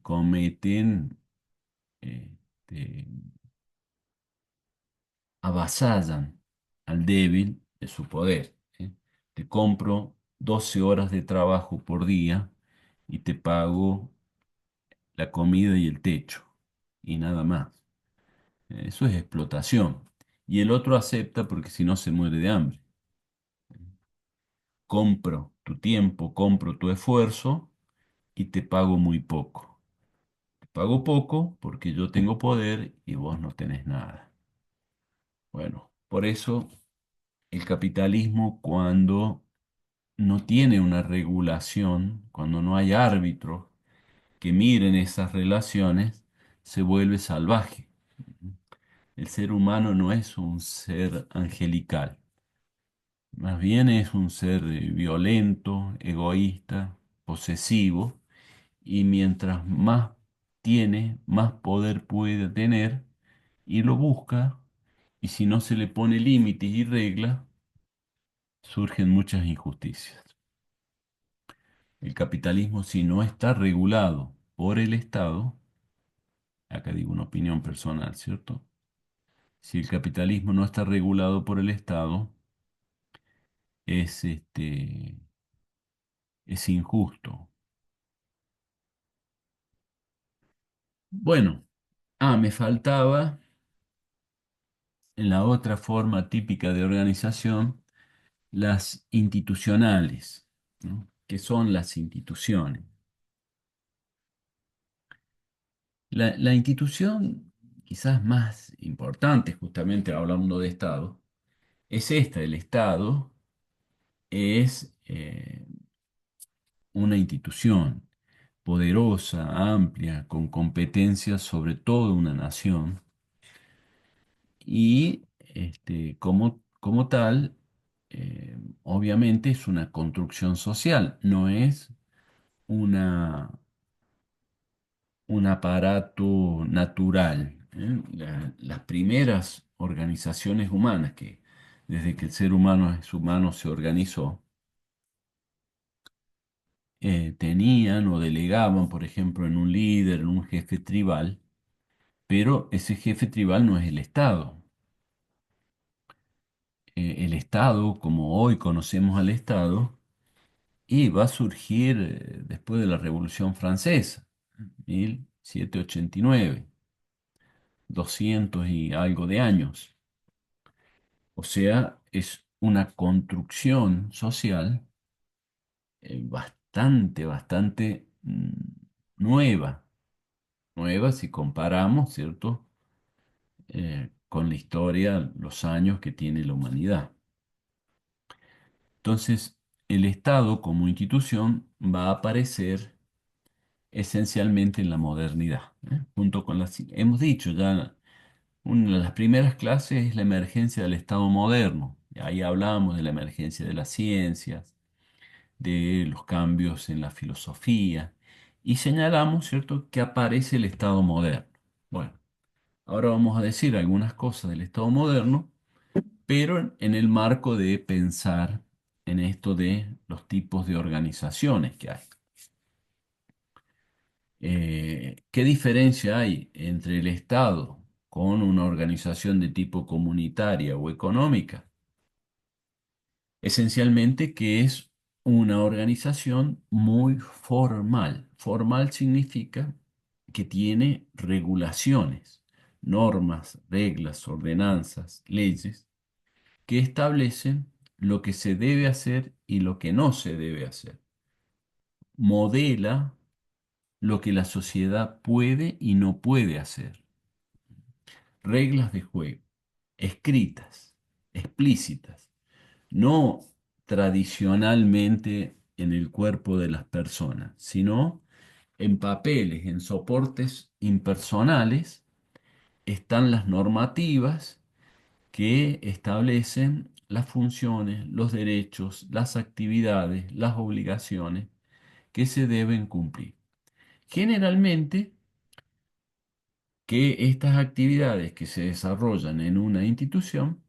Speaker 1: cometen, este, avasallan al débil de su poder, ¿sí? Te compro 12 horas de trabajo por día y te pago la comida y el techo y nada más. Eso es explotación. Y el otro acepta porque si no se muere de hambre. Compro tu tiempo, compro tu esfuerzo y te pago muy poco. Te pago poco porque yo tengo poder y vos no tenés nada. Bueno, por eso el capitalismo, cuando no tiene una regulación, cuando no hay árbitros que miren esas relaciones, se vuelve salvaje. El ser humano no es un ser angelical, más bien es un ser violento, egoísta, posesivo, y mientras más tiene, más poder puede tener y lo busca, y si no se le pone límites y reglas, surgen muchas injusticias. El capitalismo, si no está regulado por el Estado, acá digo una opinión personal, ¿cierto? Si el capitalismo no está regulado por el Estado, es, es injusto. Bueno, me faltaba en la otra forma típica de organización, las institucionales, ¿no? ¿Qué son las instituciones? La institución quizás más importante, justamente hablando de Estado, es esta. El Estado es una institución poderosa, amplia, con competencias sobre toda una nación y como tal, obviamente es una construcción social, no es una, un aparato natural, ¿eh? Las primeras organizaciones humanas que desde que el ser humano es humano se organizó, tenían o delegaban, por ejemplo, en un líder, en un jefe tribal, pero ese jefe tribal no es el Estado. El Estado, como hoy conocemos al Estado, y va a surgir después de la Revolución Francesa, 1789, 200 y algo de años. O sea, es una construcción social bastante nueva, nueva si comparamos, ¿cierto? Con la historia, los años que tiene la humanidad. Entonces, el Estado como institución va a aparecer esencialmente en la modernidad, ¿eh? Junto con las, hemos dicho ya, una de las primeras clases es la emergencia del Estado moderno. Y ahí hablamos de la emergencia de las ciencias, de los cambios en la filosofía, y señalamos, ¿cierto?, que aparece el Estado moderno. Bueno, ahora vamos a decir algunas cosas del Estado moderno, pero en el marco de pensar en esto de los tipos de organizaciones que hay. ¿Qué diferencia hay entre el Estado con una organización de tipo comunitaria o económica? Esencialmente que es una organización muy formal. Formal significa que tiene regulaciones, normas, reglas, ordenanzas, leyes que establecen lo que se debe hacer y lo que no se debe hacer. Modela lo que la sociedad puede y no puede hacer. Reglas de juego, escritas, explícitas, no tradicionalmente en el cuerpo de las personas, sino en papeles, en soportes impersonales, están las normativas que establecen las funciones, los derechos, las actividades, las obligaciones que se deben cumplir. Generalmente, que estas actividades que se desarrollan en una institución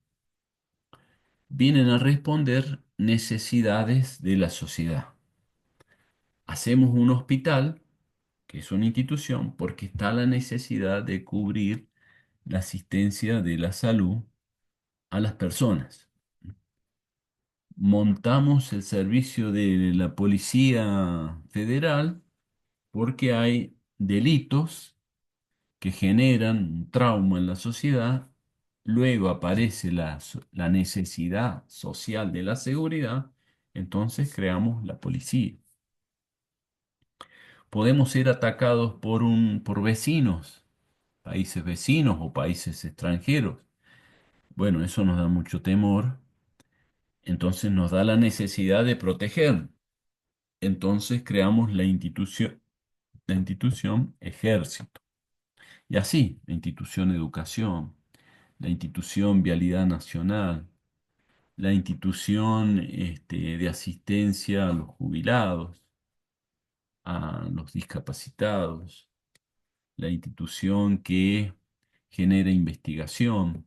Speaker 1: vienen a responder necesidades de la sociedad. Hacemos un hospital, que es una institución, porque está la necesidad de cubrir la asistencia de la salud a las personas. Montamos el servicio de la Policía Federal porque hay delitos que generan un trauma en la sociedad. Luego aparece la necesidad social de la seguridad, entonces creamos la policía. Podemos ser atacados por vecinos, países vecinos o países extranjeros. Bueno, eso nos da mucho temor, entonces nos da la necesidad de proteger. Entonces creamos la institución ejército. Y así, la institución educación, la institución vialidad nacional, la institución de asistencia a los jubilados, a los discapacitados, la institución que genera investigación,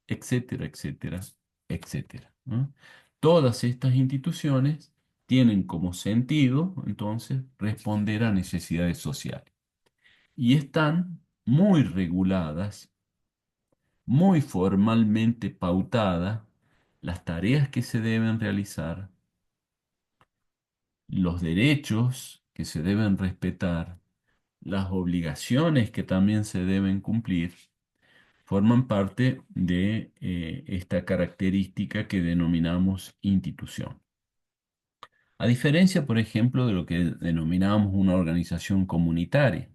Speaker 1: etcétera, etcétera, etcétera, ¿no? Todas estas instituciones tienen como sentido, entonces, responder a necesidades sociales y están muy reguladas, muy formalmente pautadas las tareas que se deben realizar, los derechos que se deben respetar, las obligaciones que también se deben cumplir, forman parte de esta característica que denominamos institución. A diferencia, por ejemplo, de lo que denominamos una organización comunitaria.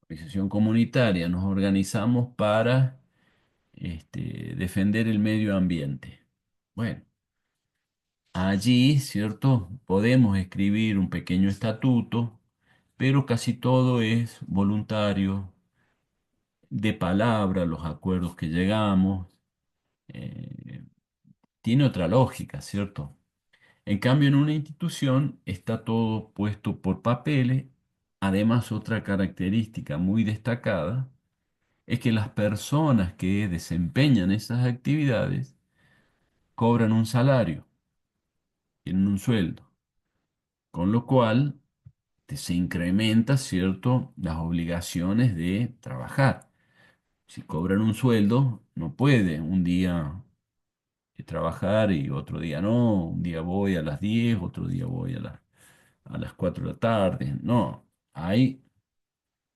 Speaker 1: Organización comunitaria, nos organizamos para defender el medio ambiente. Bueno, allí, ¿cierto? Podemos escribir un pequeño estatuto, pero casi todo es voluntario, de palabra, los acuerdos que llegamos, eh, tiene otra lógica, ¿cierto? En cambio, en una institución está todo puesto por papeles. Además, otra característica muy destacada es que las personas que desempeñan esas actividades cobran un salario, tienen un sueldo, con lo cual se incrementa, ¿cierto?, las obligaciones de trabajar. Si cobran un sueldo, no puede un día trabajar y otro día no, un día voy a las 10, otro día voy a las 4 de la tarde. No, hay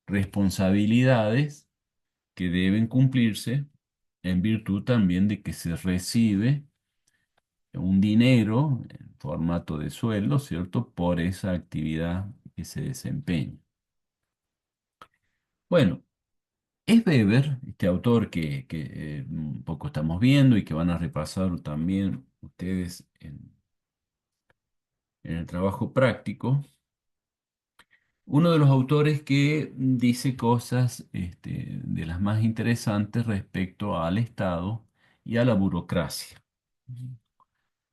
Speaker 1: responsabilidades que deben cumplirse en virtud también de que se recibe un dinero en formato de sueldo, ¿cierto?, por esa actividad que se desempeña. Bueno, es Weber, este autor que un poco estamos viendo y que van a repasar también ustedes en el trabajo práctico, uno de los autores que dice cosas de las más interesantes respecto al Estado y a la burocracia.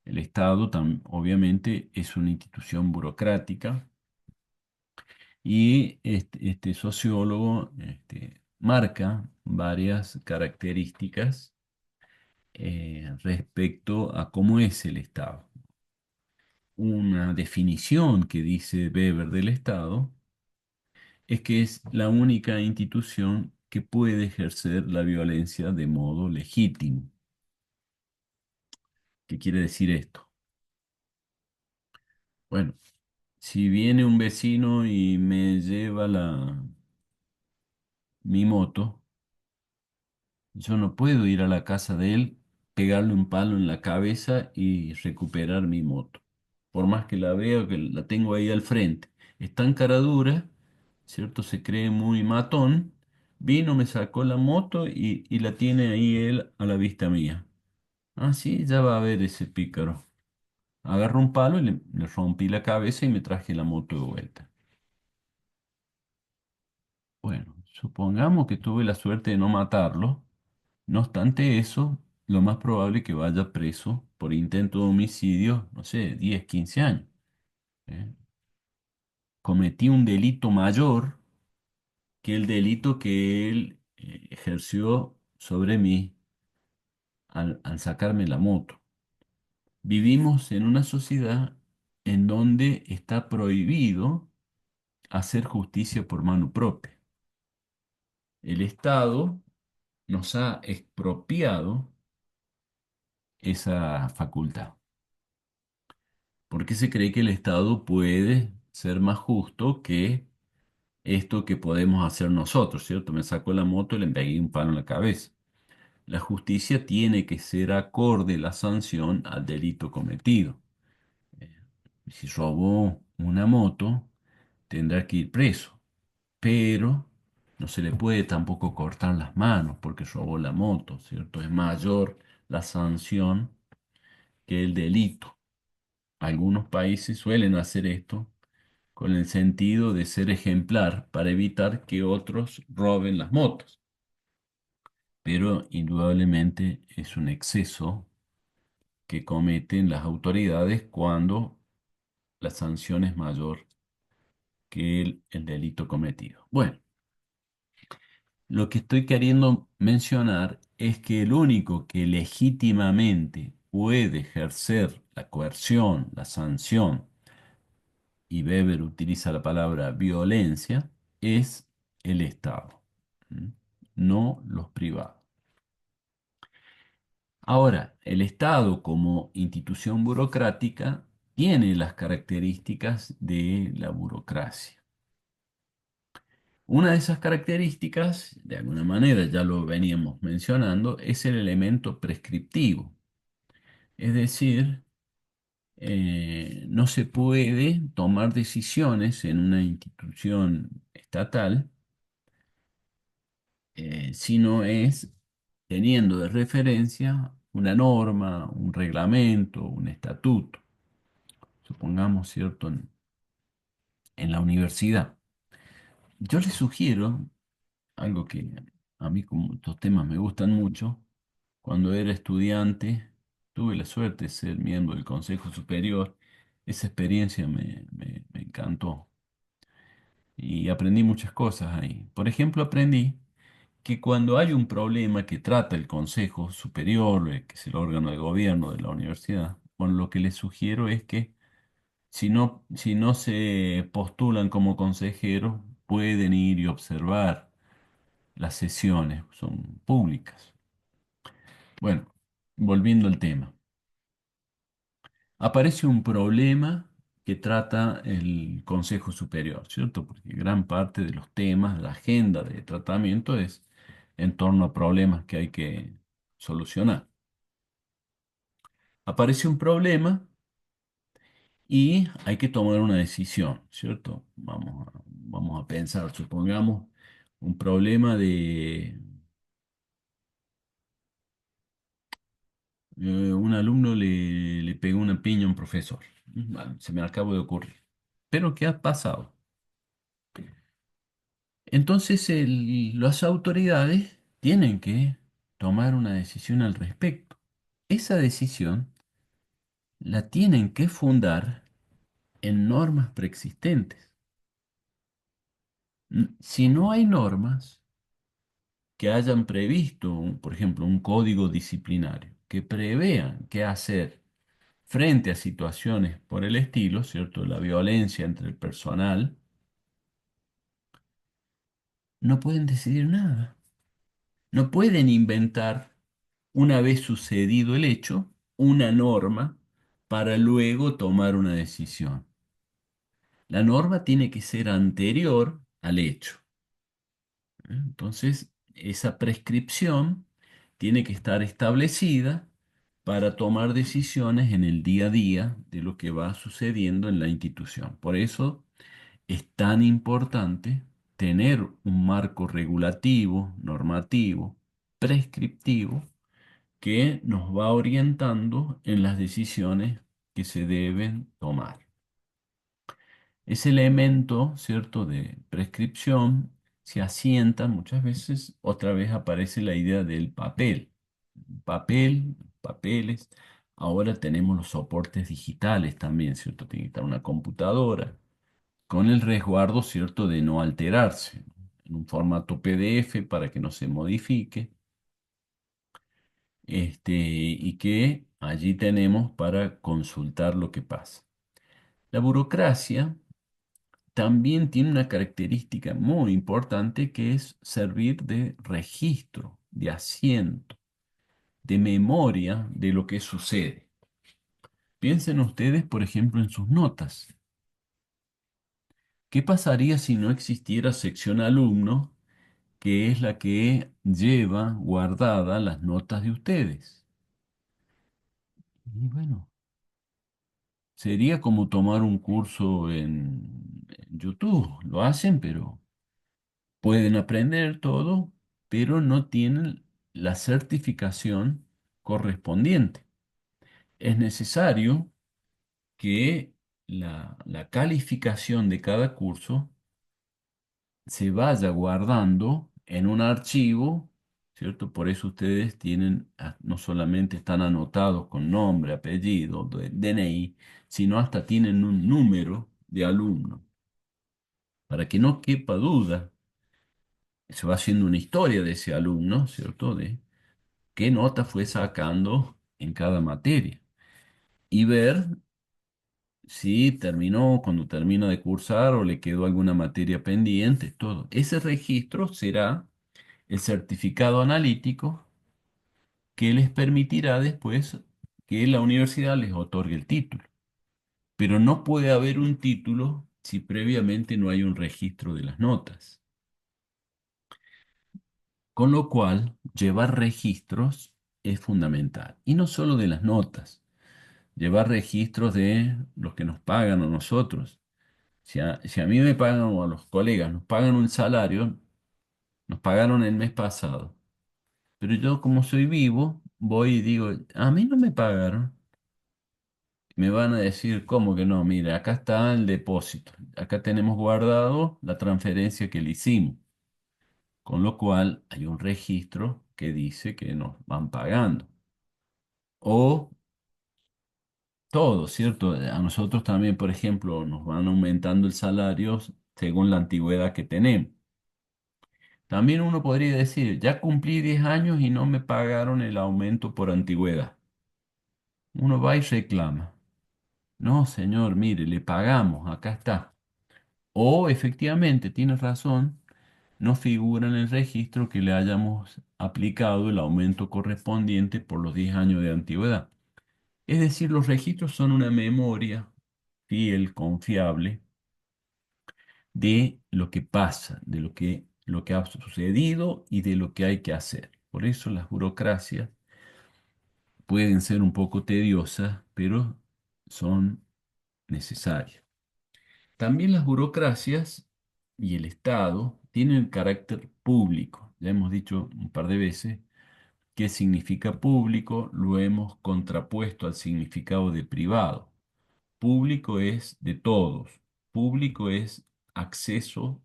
Speaker 1: El Estado obviamente es una institución burocrática y este sociólogo marca varias características respecto a cómo es el Estado. Una definición que dice Weber del Estado es que es la única institución que puede ejercer la violencia de modo legítimo. ¿Qué quiere decir esto? Bueno, si viene un vecino y me lleva mi moto, yo no puedo ir a la casa de él, pegarle un palo en la cabeza y recuperar mi moto. Por más que la vea, que la tengo ahí al frente. Es tan cara dura, ¿cierto? Se cree muy matón. Vino, me sacó la moto y la tiene ahí él a la vista mía. Ah, sí, ya va a ver ese pícaro. Agarró un palo y le rompí la cabeza y me traje la moto de vuelta. Bueno, supongamos que tuve la suerte de no matarlo. No obstante eso, lo más probable es que vaya preso por intento de homicidio, no sé, 10, 15 años. ¿Eh? Cometí un delito mayor que el delito que él ejerció sobre mí al sacarme la moto. Vivimos en una sociedad en donde está prohibido hacer justicia por mano propia. El Estado nos ha expropiado esa facultad. Porque se cree que el Estado puede ser más justo que esto que podemos hacer nosotros, ¿cierto? Me sacó la moto y le pegué un palo en la cabeza. La justicia tiene que ser acorde la sanción al delito cometido. Eh, Si robó una moto, tendrá que ir preso, pero no se le puede tampoco cortar las manos porque robó la moto, ¿cierto? Es mayor la sanción que el delito. Algunos países suelen hacer esto con el sentido de ser ejemplar para evitar que otros roben las motos. Pero indudablemente es un exceso que cometen las autoridades cuando la sanción es mayor que el delito cometido. Bueno, lo que estoy queriendo mencionar es que el único que legítimamente puede ejercer la coerción, la sanción, y Weber utiliza la palabra violencia, es el Estado, ¿m? No los privados. Ahora, el Estado como institución burocrática tiene las características de la burocracia. Una de esas características, de alguna manera ya lo veníamos mencionando, es el elemento prescriptivo. Es decir, no se puede tomar decisiones en una institución estatal si no es teniendo de referencia una norma, un reglamento, un estatuto, supongamos, ¿cierto?, en la universidad. Yo les sugiero algo que a mí como estos temas me gustan mucho. Cuando era estudiante, tuve la suerte de ser miembro del Consejo Superior. Esa experiencia me encantó y aprendí muchas cosas ahí. Por ejemplo, aprendí que cuando hay un problema que trata el Consejo Superior, que es el órgano de gobierno de la universidad, bueno, lo que les sugiero es que si no se postulan como consejeros, pueden ir y observar las sesiones, son públicas. Bueno, volviendo al tema. Aparece un problema que trata el Consejo Superior, ¿cierto? Porque gran parte de los temas, la agenda de tratamiento es en torno a problemas que hay que solucionar. Aparece un problema y hay que tomar una decisión, ¿cierto? Vamos a pensar, supongamos un problema de un alumno le pegó una piña a un profesor. Bueno, se me acaba de ocurrir. Pero ¿qué ha pasado? Entonces las autoridades tienen que tomar una decisión al respecto. Esa decisión la tienen que fundar en normas preexistentes. Si no hay normas que hayan previsto, por ejemplo, un código disciplinario, que prevean qué hacer frente a situaciones por el estilo, ¿cierto? La violencia entre el personal, no pueden decidir nada. No pueden inventar, una vez sucedido el hecho, una norma para luego tomar una decisión. La norma tiene que ser anterior al hecho. Entonces, esa prescripción tiene que estar establecida para tomar decisiones en el día a día de lo que va sucediendo en la institución. Por eso es tan importante tener un marco regulativo, normativo, prescriptivo, que nos va orientando en las decisiones que se deben tomar. Ese elemento, ¿cierto?, de prescripción se asienta muchas veces, otra vez aparece la idea del papel. Papel, papeles. Ahora tenemos los soportes digitales también, ¿cierto? Tiene que estar una computadora con el resguardo, ¿cierto?, de no alterarse, ¿no? En un formato PDF para que no se modifique, y que allí tenemos para consultar lo que pasa. La burocracia también tiene una característica muy importante que es servir de registro, de asiento, de memoria de lo que sucede. Piensen ustedes, por ejemplo, en sus notas. ¿Qué pasaría si no existiera sección alumno, que es la que lleva guardadas las notas de ustedes? Y bueno, sería como tomar un curso en YouTube. Lo hacen, pero pueden aprender todo, pero no tienen la certificación correspondiente. Es necesario que la calificación de cada curso se vaya guardando en un archivo, ¿cierto? Por eso ustedes tienen, no solamente están anotados con nombre, apellido, DNI, sino hasta tienen un número de alumno. para que no quepa duda. Se va haciendo una historia de ese alumno, ¿cierto? De qué nota fue sacando en cada materia y ver si terminó, cuando termina de cursar o le quedó alguna materia pendiente, todo. Ese registro será el certificado analítico que les permitirá después que la universidad les otorgue el título. Pero no puede haber un título si previamente no hay un registro de las notas. Con lo cual, llevar registros es fundamental. Y no solo de las notas, llevar registros de los que nos pagan a nosotros. Si a mí me pagan o a los colegas nos pagan un salario, nos pagaron el mes pasado. Pero yo como soy vivo, voy y digo, a mí no me pagaron. Me van a decir, ¿cómo que no? Mire, acá está el depósito. Acá tenemos guardado la transferencia que le hicimos. Con lo cual hay un registro que dice que nos van pagando. O todo, ¿cierto? A nosotros también, por ejemplo, nos van aumentando el salario según la antigüedad que tenemos. También uno podría decir, ya cumplí 10 años y no me pagaron el aumento por antigüedad. Uno va y reclama. No, señor, mire, le pagamos, acá está. O efectivamente, tiene razón, no figura en el registro que le hayamos aplicado el aumento correspondiente por los 10 años de antigüedad. Es decir, los registros son una memoria fiel, confiable, de lo que pasa, de lo que ha sucedido y de lo que hay que hacer. Por eso las burocracias pueden ser un poco tediosas, pero son necesarias. También las burocracias y el Estado tienen carácter público. Ya hemos dicho un par de veces qué significa público, lo hemos contrapuesto al significado de privado. Público es de todos, público es acceso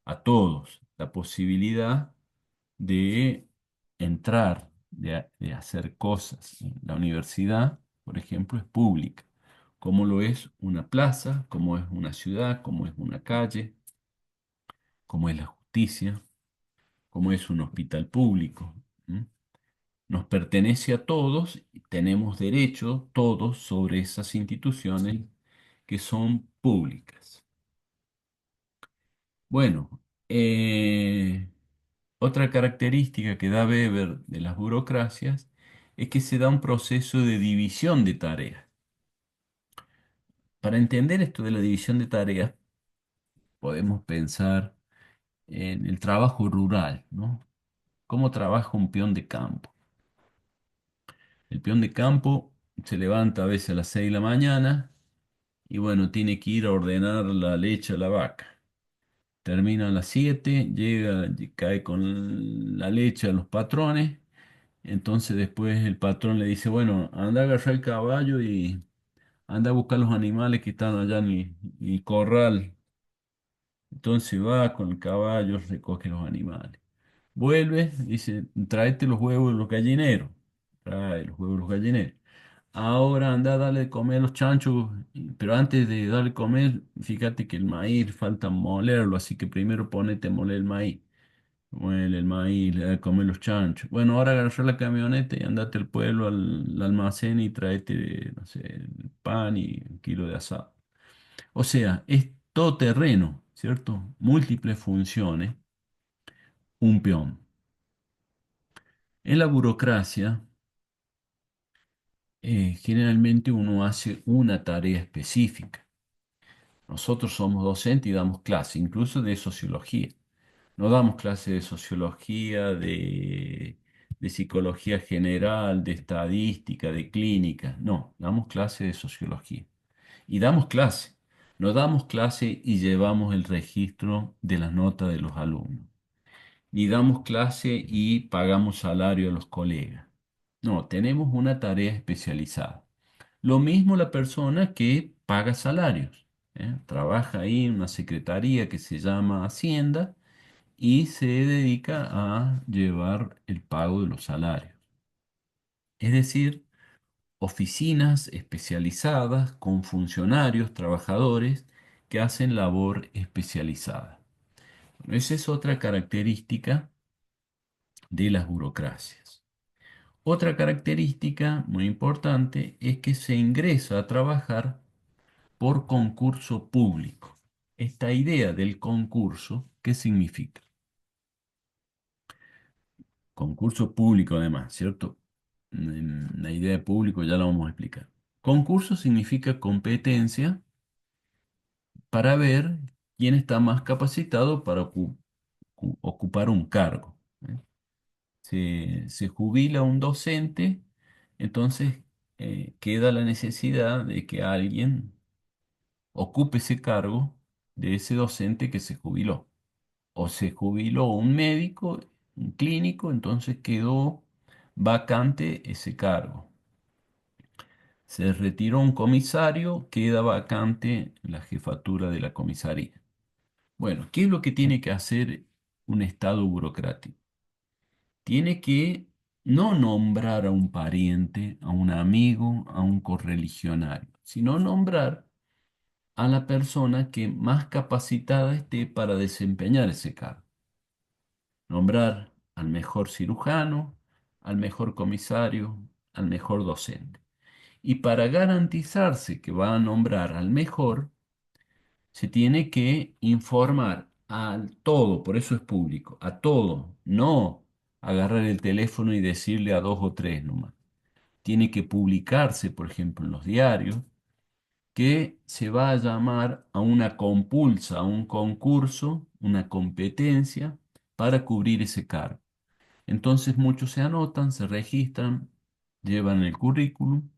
Speaker 1: a todos, la posibilidad de entrar, de hacer cosas. La universidad, por ejemplo, es pública, como lo es una plaza, como es una ciudad, como es una calle, como es la justicia, como es un hospital público. ¿M? Nos pertenece a todos y tenemos derecho todos sobre esas instituciones que son públicas. Bueno, otra característica que da Weber de las burocracias es que se da un proceso de división de tareas. Para entender esto de la división de tareas, podemos pensar en el trabajo rural, ¿no? ¿Cómo trabaja un peón de campo? El peón de campo se levanta a veces a las 6 de la mañana y bueno, tiene que ir a ordenar la leche a la vaca. Termina a las 7, llega, cae con la leche a los patrones. Entonces después el patrón le dice, bueno, anda a agarrar el caballo y anda a buscar los animales que están allá en el corral. Entonces va con el caballo, recoge los animales. Vuelve, dice, tráete los huevos de los gallineros. Trae los huevos de los gallineros. Ahora anda a darle de comer a los chanchos, pero antes de darle de comer, fíjate que el maíz falta molerlo, así que primero ponete a moler el maíz. Muele el maíz, le da de comer los chanchos. Bueno, ahora agarrá la camioneta y andate al pueblo, al almacén y tráete, no sé, el pan y un kilo de asado. O sea, es todo terreno, ¿cierto? Múltiples funciones, un peón. En la burocracia, generalmente uno hace una tarea específica. Nosotros somos docentes y damos clase, incluso de sociología. No damos clase de sociología, de psicología general, de estadística, de clínica. No, damos clase de sociología. Y damos clase. No damos clase y llevamos el registro de las notas de los alumnos. Ni damos clase y pagamos salario a los colegas. No, tenemos una tarea especializada. Lo mismo la persona que paga salarios. Trabaja ahí en una secretaría que se llama Hacienda y se dedica a llevar el pago de los salarios. Es decir, oficinas especializadas con funcionarios, trabajadores, que hacen labor especializada. Bueno, esa es otra característica de las burocracias. Otra característica muy importante es que se ingresa a trabajar por concurso público. Esta idea del concurso, ¿qué significa? Concurso público además, ¿cierto? La idea de público ya la vamos a explicar. Concurso significa competencia para ver quién está más capacitado para ocupar un cargo. ¿Eh? Se jubila un docente, entonces queda la necesidad de que alguien ocupe ese cargo de ese docente que se jubiló. O se jubiló un médico, un clínico, entonces quedó vacante ese cargo. Se retiró un comisario, queda vacante la jefatura de la comisaría. Bueno, ¿qué es lo que tiene que hacer un Estado burocrático? Tiene que no nombrar a un pariente, a un amigo, a un correligionario, sino nombrar a la persona que más capacitada esté para desempeñar ese cargo. Nombrar al mejor cirujano, al mejor comisario, al mejor docente. Y para garantizarse que va a nombrar al mejor, se tiene que informar a todo, por eso es público, a todo, no agarrar el teléfono y decirle a dos o tres nomás. Tiene que publicarse, por ejemplo, en los diarios, que se va a llamar a una compulsa, a un concurso, una competencia para cubrir ese cargo. Entonces muchos se anotan, se registran, llevan el currículum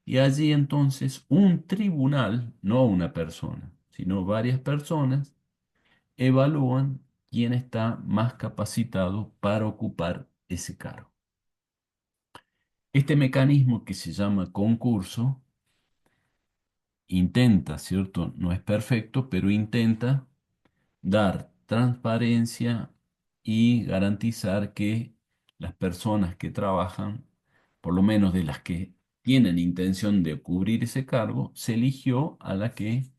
Speaker 1: y allí entonces un tribunal, no una persona, sino varias personas, evalúan quién está más capacitado para ocupar ese cargo. Este mecanismo que se llama concurso intenta, ¿cierto? No es perfecto, pero intenta dar transparencia y garantizar que las personas que trabajan, por lo menos de las que tienen intención de cubrir ese cargo, se eligió a la que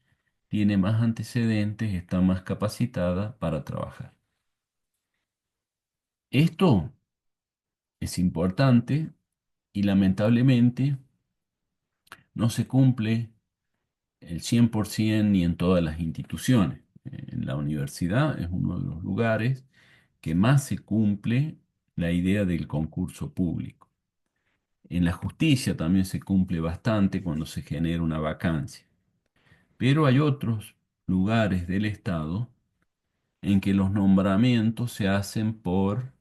Speaker 1: tiene más antecedentes, está más capacitada para trabajar. Esto es importante y lamentablemente no se cumple el 100% ni en todas las instituciones. En la universidad es uno de los lugares que más se cumple la idea del concurso público. En la justicia también se cumple bastante cuando se genera una vacancia. Pero hay otros lugares del Estado en que los nombramientos se hacen por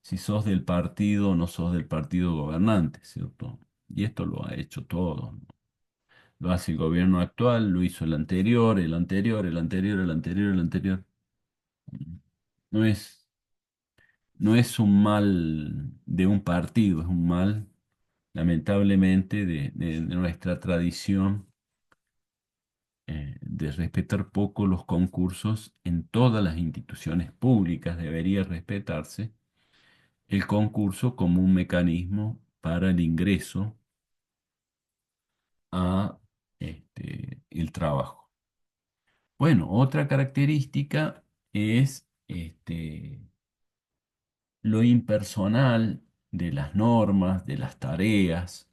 Speaker 1: si sos del partido o no sos del partido gobernante, ¿cierto? Y esto lo ha hecho todo, ¿no? Lo hace el gobierno actual, lo hizo el anterior, el anterior, el anterior, el anterior, el anterior. No es, no es un mal de un partido, es un mal, lamentablemente, de nuestra tradición de respetar poco los concursos en todas las instituciones públicas. Debería respetarse el concurso como un mecanismo para el ingreso a el trabajo. Bueno, otra característica es lo impersonal de las normas, de las tareas,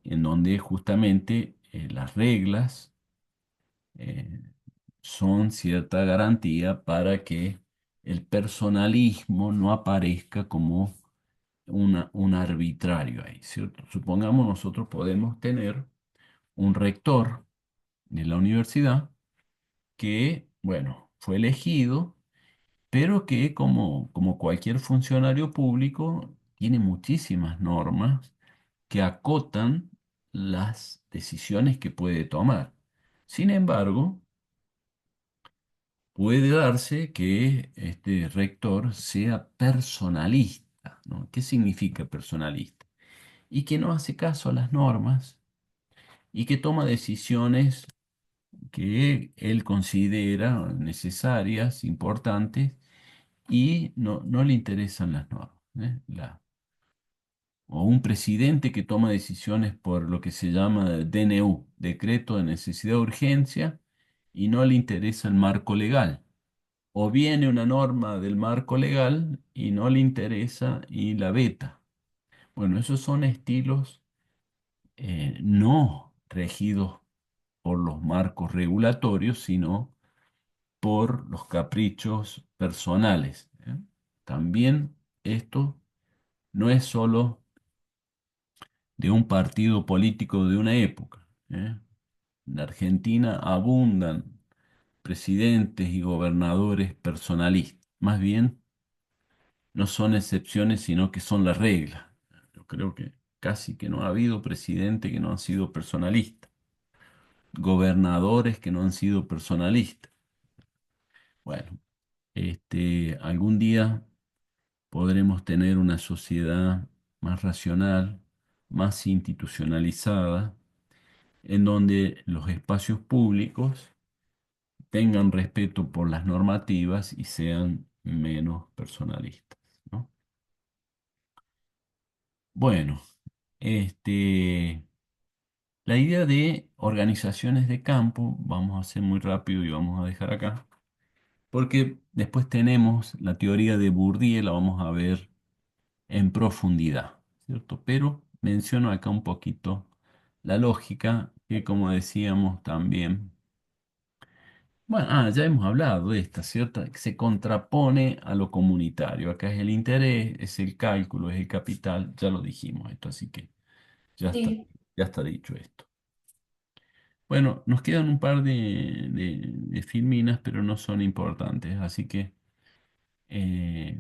Speaker 1: en donde justamente las reglas eh, son cierta garantía para que el personalismo no aparezca como un arbitrario ahí, ¿cierto? Supongamos nosotros podemos tener un rector de la universidad que, bueno, fue elegido, pero que como cualquier funcionario público tiene muchísimas normas que acotan las decisiones que puede tomar. Sin embargo, puede darse que este rector sea personalista, ¿no? ¿Qué significa personalista? Y que no hace caso a las normas y que toma decisiones que él considera necesarias, importantes, y no le interesan las normas, ¿eh? O un presidente que toma decisiones por lo que se llama DNU, Decreto de Necesidad de Urgencia, y no le interesa el marco legal. O viene una norma del marco legal y no le interesa y la veta. Bueno, esos son estilos no regidos por los marcos regulatorios, sino por los caprichos personales. También esto no es solo de un partido político de una época. En Argentina abundan presidentes y gobernadores personalistas. Más bien, no son excepciones, sino que son la regla. Yo creo que casi que no ha habido presidente que no han sido personalistas, gobernadores que no han sido personalistas. Bueno, algún día podremos tener una sociedad más racional, más institucionalizada, en donde los espacios públicos tengan respeto por las normativas y sean menos personalistas, ¿no? Bueno, la idea de organizaciones de campo, vamos a hacer muy rápido y vamos a dejar acá, porque después tenemos la teoría de Bourdieu, la vamos a ver en profundidad, ¿cierto? Pero menciono acá un poquito la lógica, que como decíamos también, bueno, ya hemos hablado de esta, ¿cierto? Que se contrapone a lo comunitario. Acá es el interés, es el cálculo, es el capital, ya lo dijimos esto, así que ya está,
Speaker 2: Sí.
Speaker 1: ya está dicho esto. Bueno, nos quedan un par de filminas, pero no son importantes, así que eh,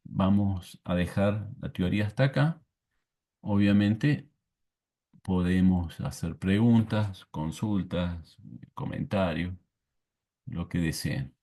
Speaker 1: vamos a dejar la teoría hasta acá. Obviamente podemos hacer preguntas, consultas, comentarios, lo que deseen.